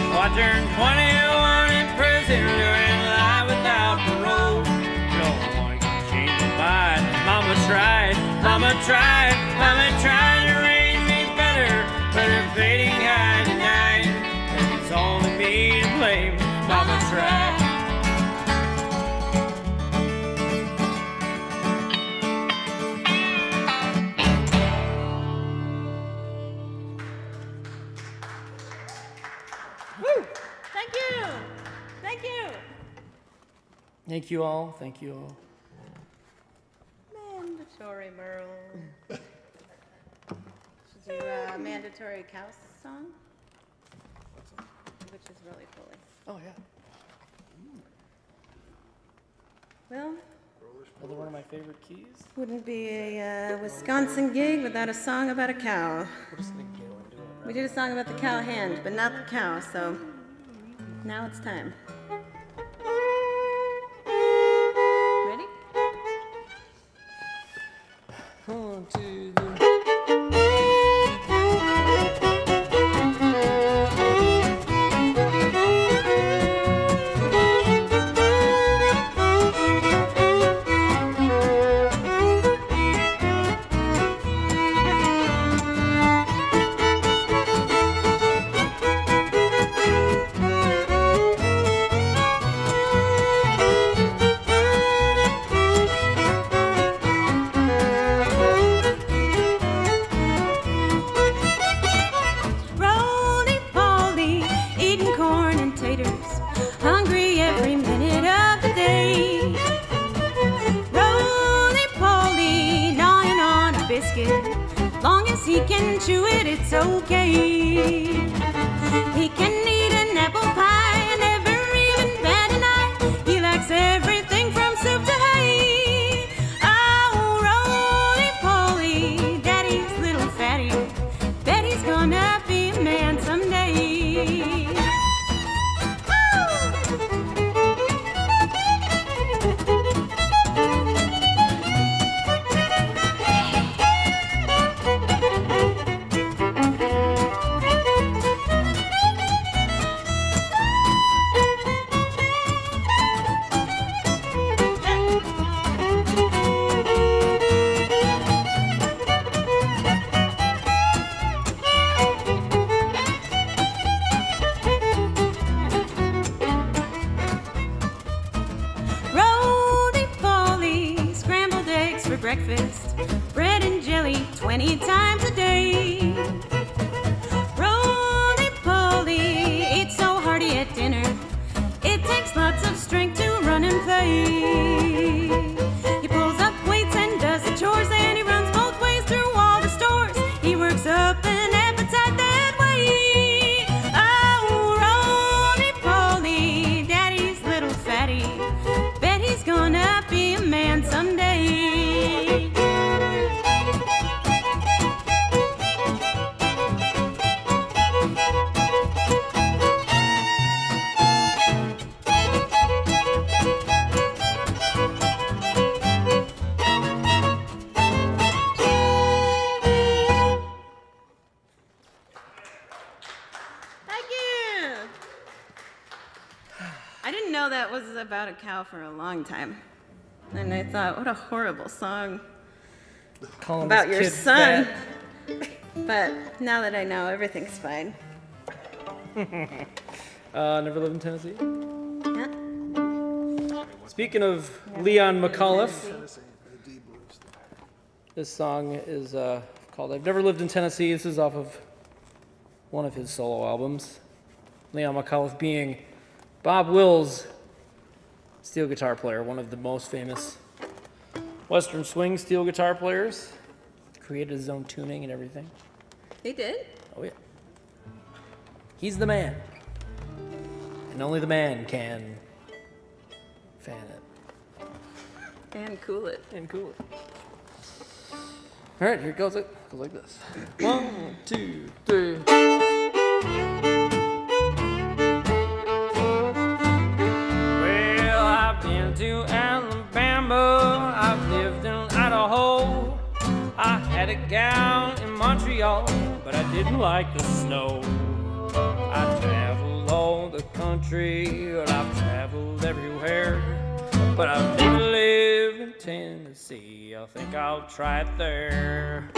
Oh, I turned 21 in prison, living life without parole. No one can change my mind. Mama tried to raise me better, but her pleading I denied. And it's only me to blame. Mama tried. Thank you. Thank you. Thank you all. Thank you all. Mandatory Merle. Should do a mandatory cow song, which is really cool. Oh, yeah. Well, Another one of my favorite keys. wouldn't be a Wisconsin gig without a song about a cow. We're just going to go and do it. We did a song about the cow hand, but not the cow, so now it's time. Ready? 1, 2, 3. Roly-poly, eating corn and taters, hungry every minute of the day. Roly-poly, gnawing on a biscuit, long as he can chew it, it's okay. He can eat an apple pie and never even bat an eye. He likes everything from soup to hay. Oh, roly-poly, daddy's little fatty, bet he's gonna be a man someday. know that was about a cow for a long time. And I thought, what a horrible song Calling about this your kid son. fat. But now that I know, everything's fine. Never lived in Tennessee. Yeah. Speaking of Leon McAuliffe, this song is called I've Never Lived in Tennessee. This is off of one of his solo albums. Leon McAuliffe being Bob Wills' steel guitar player, one of the most famous Western swing steel guitar players. Created his own tuning and everything. He did? Oh, yeah. He's the man. And only the man can fan it. And cool it. And cool it. All right, here goes it. Goes like this. 1, 2, 3. Well, I've been to Alabama. I've lived in Idaho. I had a gal in Montreal, but I didn't like the snow. I traveled all the country, but I've traveled everywhere. But I've never lived in Tennessee. I think I'll try it there.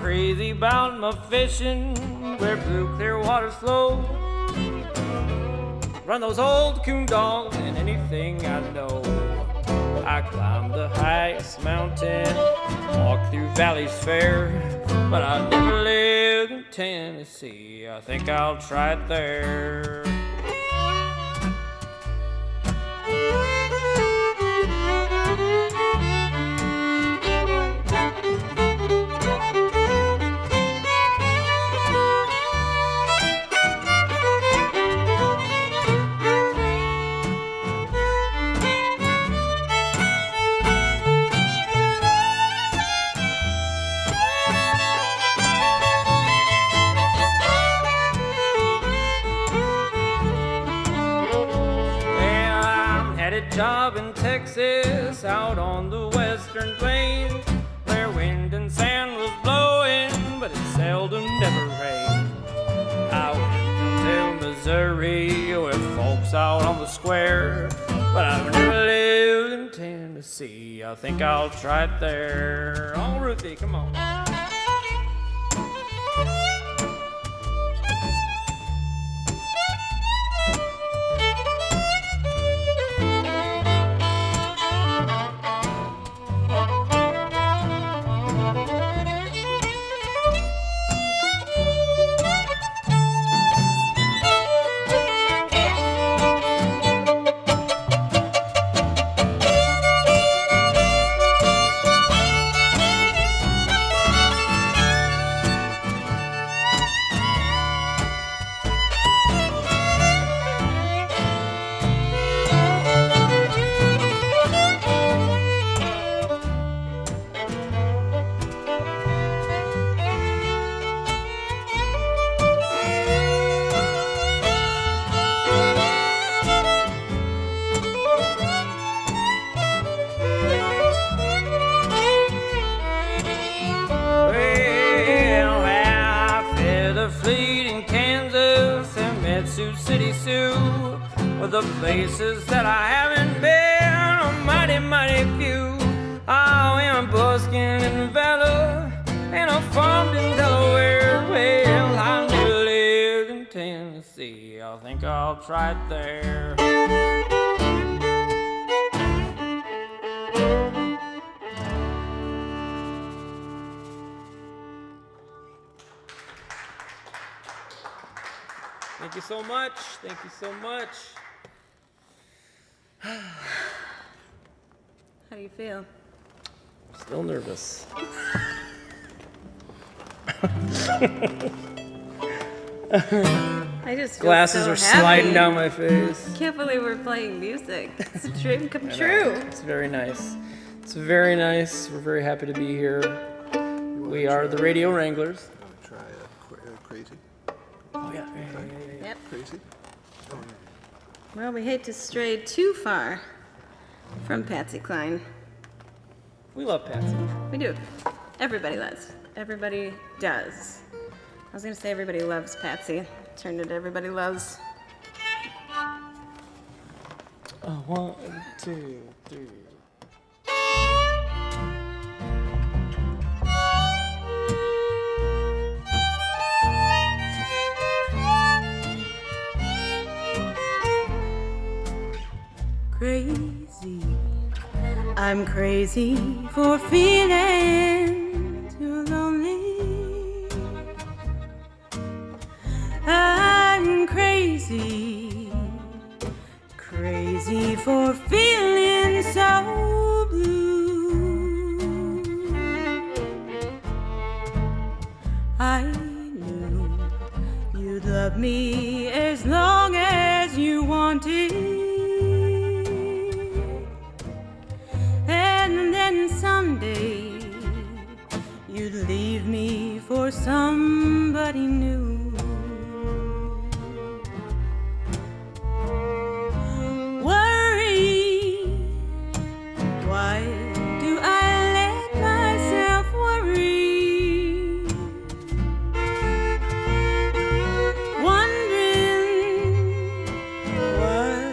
Crazy about my fishing, where blue clear waters flow. Run those old coon dogs and anything I know. I climbed the highest mountain, walked through valleys fair, but I never lived in Tennessee. I think I'll try it there. Job in Texas, out on the western plains, where wind and sand was blowing, but it seldom never rained. I went to Missouri, with folks out on the square, but I've never lived in Tennessee. I think I'll try it there. Oh, Ruthie, come on. Sioux City, Sioux, with the places that I haven't been, a mighty, mighty few. I went busking in Nevada, and I farmed in Delaware. Well, I never lived in Tennessee. I think think I'll try it there. Thank you so much. Thank you so much. How do you feel? Still nervous. I just feel Glasses so are happy. sliding down my face. I can't believe we're playing music. It's a dream come true. It's very nice. It's very nice. We're very happy to be here. We are the Radio Wranglers. Try crazy. Oh, yeah. Yep. Crazy. Well, we hate to stray too far from Patsy Cline. We love Patsy. We do. Everybody does. Everybody does. I was going to say everybody loves Patsy. Turned into everybody loves. Oh, 1, 2, 3. Crazy, I'm crazy for feeling too lonely. I'm crazy, crazy for feeling so blue. I knew you'd love me as long as you wanted. And then someday you'd leave me for somebody new. Worry, why do I let myself worry? Wondering what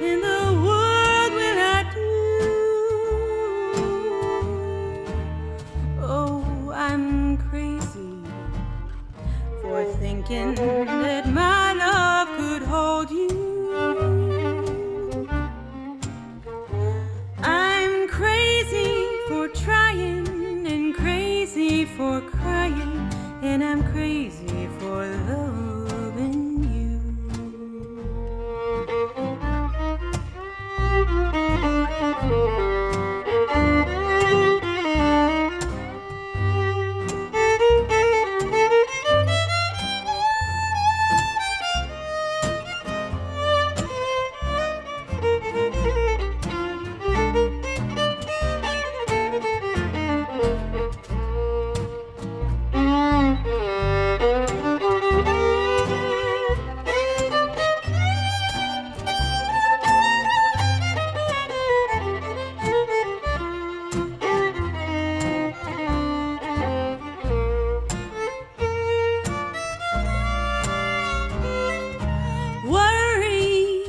in the world will I do? Oh, I'm crazy for thinking that my love could hold you. I'm crazy for trying and crazy for crying, and I'm crazy for loving you. Worry,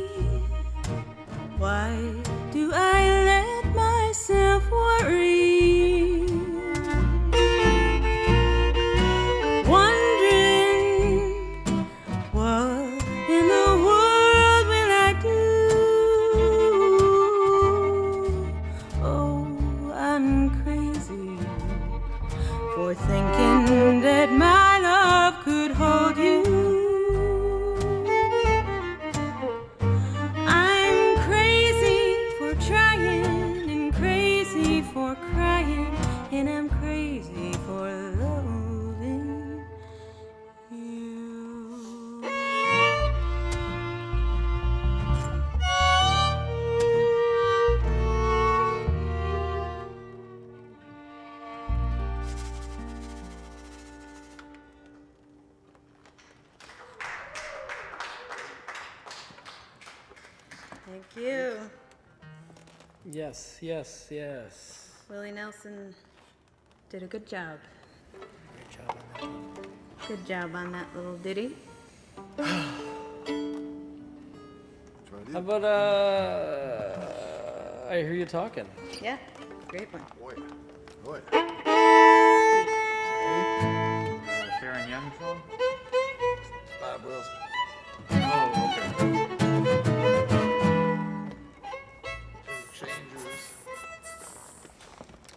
why do I let myself worry? Wondering what in the world will I do? Oh, I'm crazy for thinking that my love could hold you. I'm crazy for trying and crazy for crying, and I'm crazy for loving you. Thank you. Yes, yes, yes. Willie Nelson did a good job. Great job on that one. Good job on that little ditty. How about, I hear you talking. Yeah, great one. Boy. Fair and Young song? Bob Wilson. Oh, okay.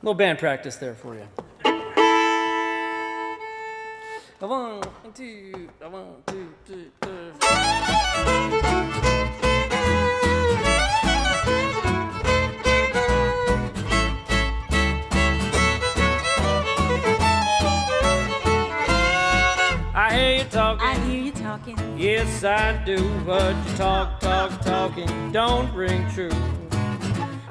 little band practice there for you. A 1, 2, a 1, 2, 3, 4. I hear you talking. I hear you talking. Yes, I do. But you talking don't ring true.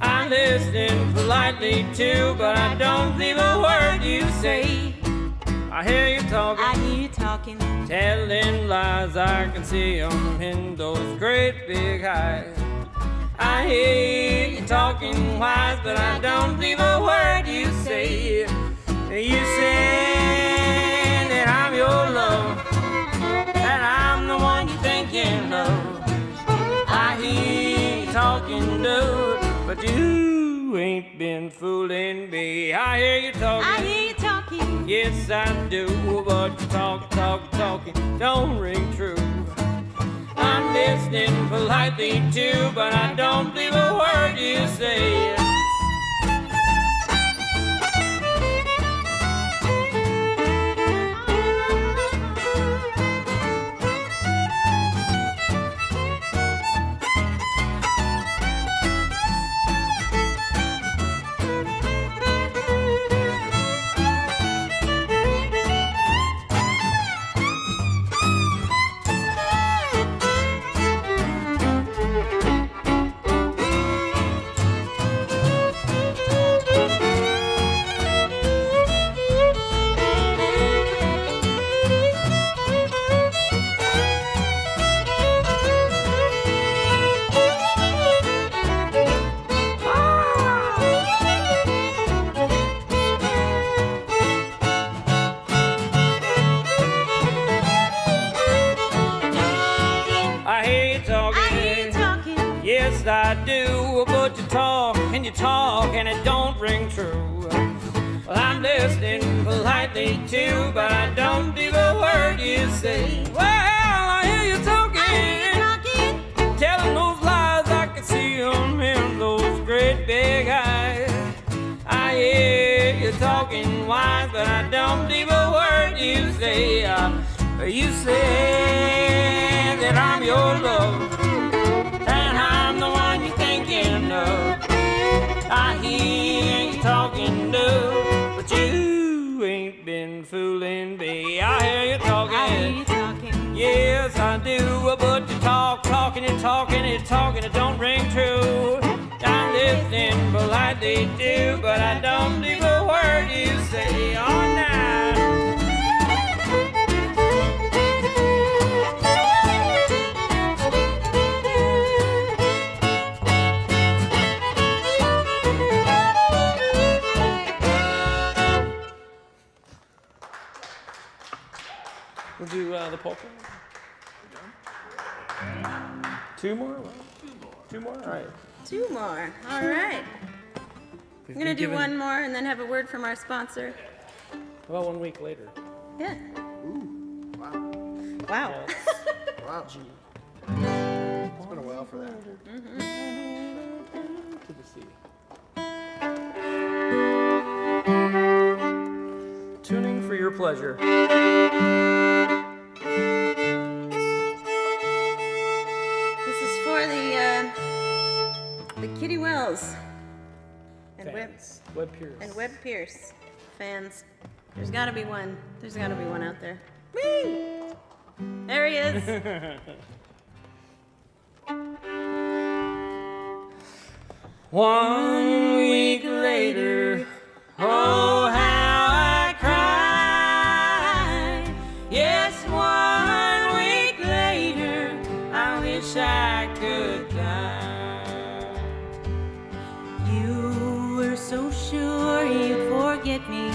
I'm listening politely too, but I don't believe a word you say. I hear you talking. I hear you talking. Telling lies, I can see 'em in those great big eyes. I hear you talking wise, but I don't believe a word you say. You say that I'm your love, that I'm the one you're thinking of. I hear you talking, dude, but you ain't been fooling me. I hear you talking. I hear you talking. Yes, I do, but you talking don't ring true. I'm listening politely too, but I don't believe a word you say. Yes, I do, but you talk, and it don't ring true. Well, I'm listening politely too, but I don't believe a word you say. Well, I hear you talking, telling those lies, I can see 'em in those great big eyes. I hear you talking wise, but I don't believe a word you say. You say that I'm your love, I'm the one you're thinking of. I hear you talking, dude, but you ain't been fooling me. I hear you talking. I hear you talking. Yes, I do, but you talking, it don't ring true. I'm listening politely too, but I don't believe a word you say. Oh, now. We'll do the polka. Two more? Two more? All right. Two more. All right. I'm going to do one more and then have a word from our sponsor. How about 1 week later? Yeah. Ooh, wow. Wow. Wow. It's been a while for that. To the sea. Tuning for your pleasure. This is for the Kitty Wells and Webb Pierce. And Webb Pierce fans. There's got to be one. There's got to be one out there. Woo! There he is. One week later, oh how I cried. Yes, 1 week later, I wish I could die. You were so sure you'd forget me.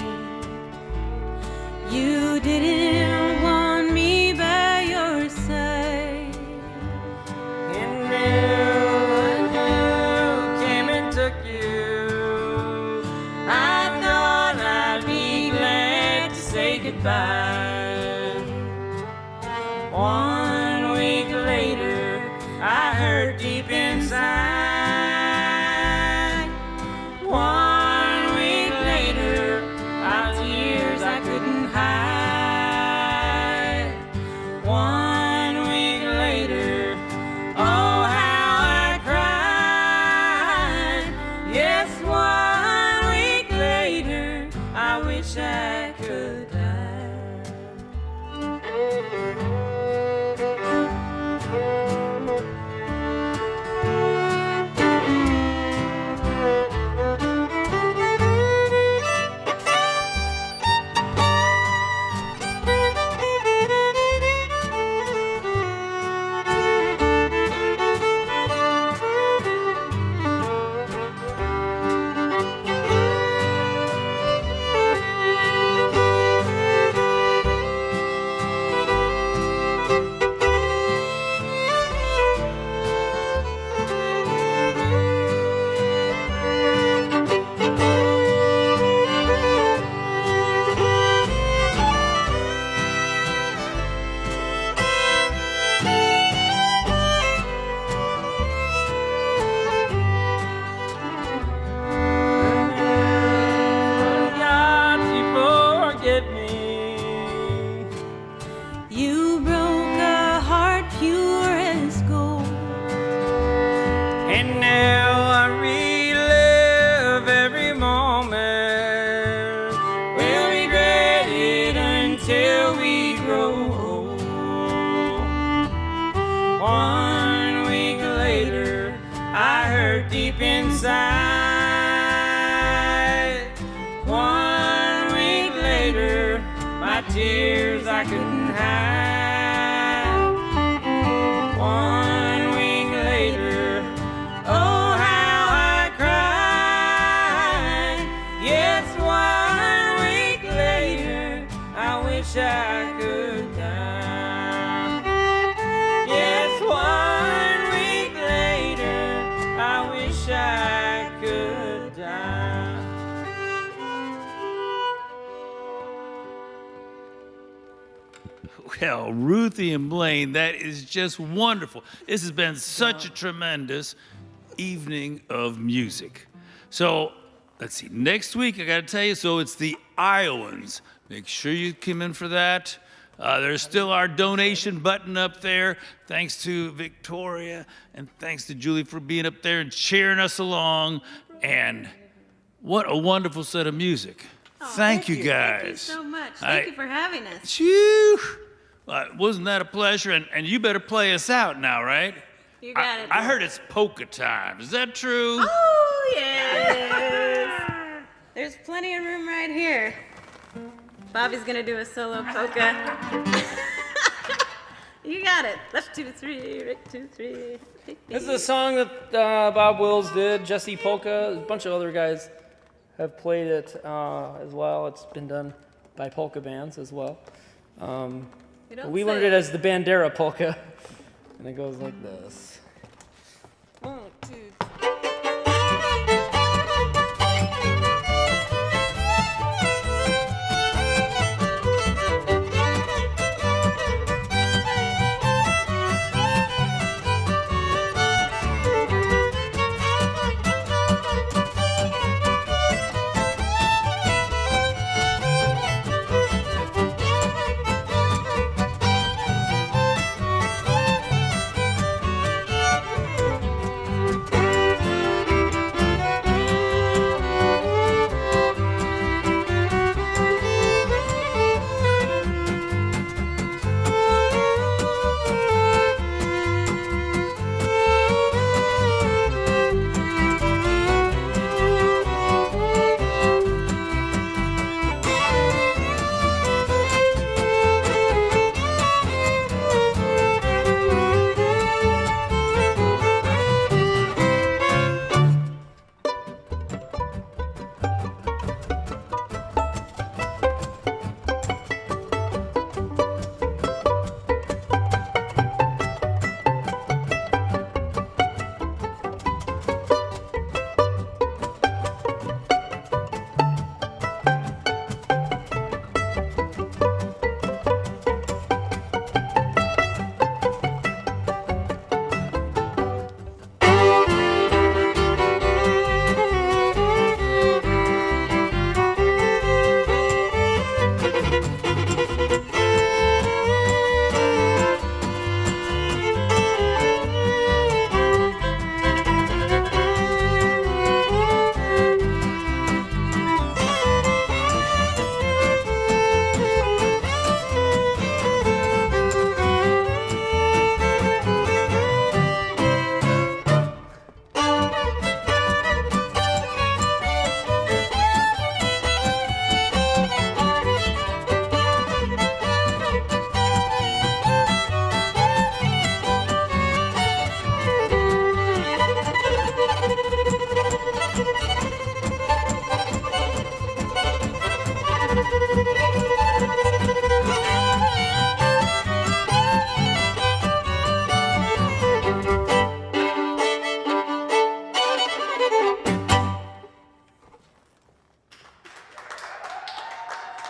You didn't want me by your side. And then you came and took you. I thought I'd be glad to say goodbye. 1 week later, I heard deep inside. 1 week later, tears I couldn't hide. 1 week later, oh how I cried. Yes, 1 week later, I wish I could die. Yes, 1 week later, I wish I could die. Well, Ruthie and Blaine, that is just wonderful. This has been such a tremendous evening of music. So, let's see, next week, I gotta tell you, so it's the Iowans. Make sure you come in for that. There's still our donation button up there. Thanks to Victoria and thanks to Julie for being up there and cheering us along. And what a wonderful set of music. Thank you guys. Thank you so much. Thank you for having us. Phew. Wasn't that a pleasure? And you better play us out now, right? You got it. I heard it's polka time. Is that true? Oh, yes. There's plenty of room right here. Bobby's gonna do a solo polka. You got it. Left 2, 3, right 2, 3. This is a song that Bob Wills did, Jesse Polka, a bunch of other guys have played it as well. It's been done by polka bands as well. We learned it as the Bandera Polka, and it goes like this. 1, 2, 3.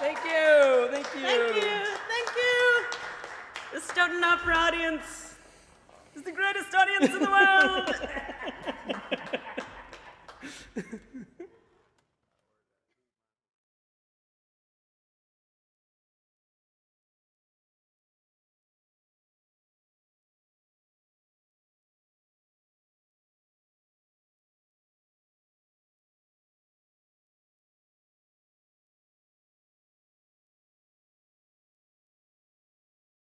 Thank you. Thank you. Thank you. The Stoughton Opera audience is the greatest audience in the world.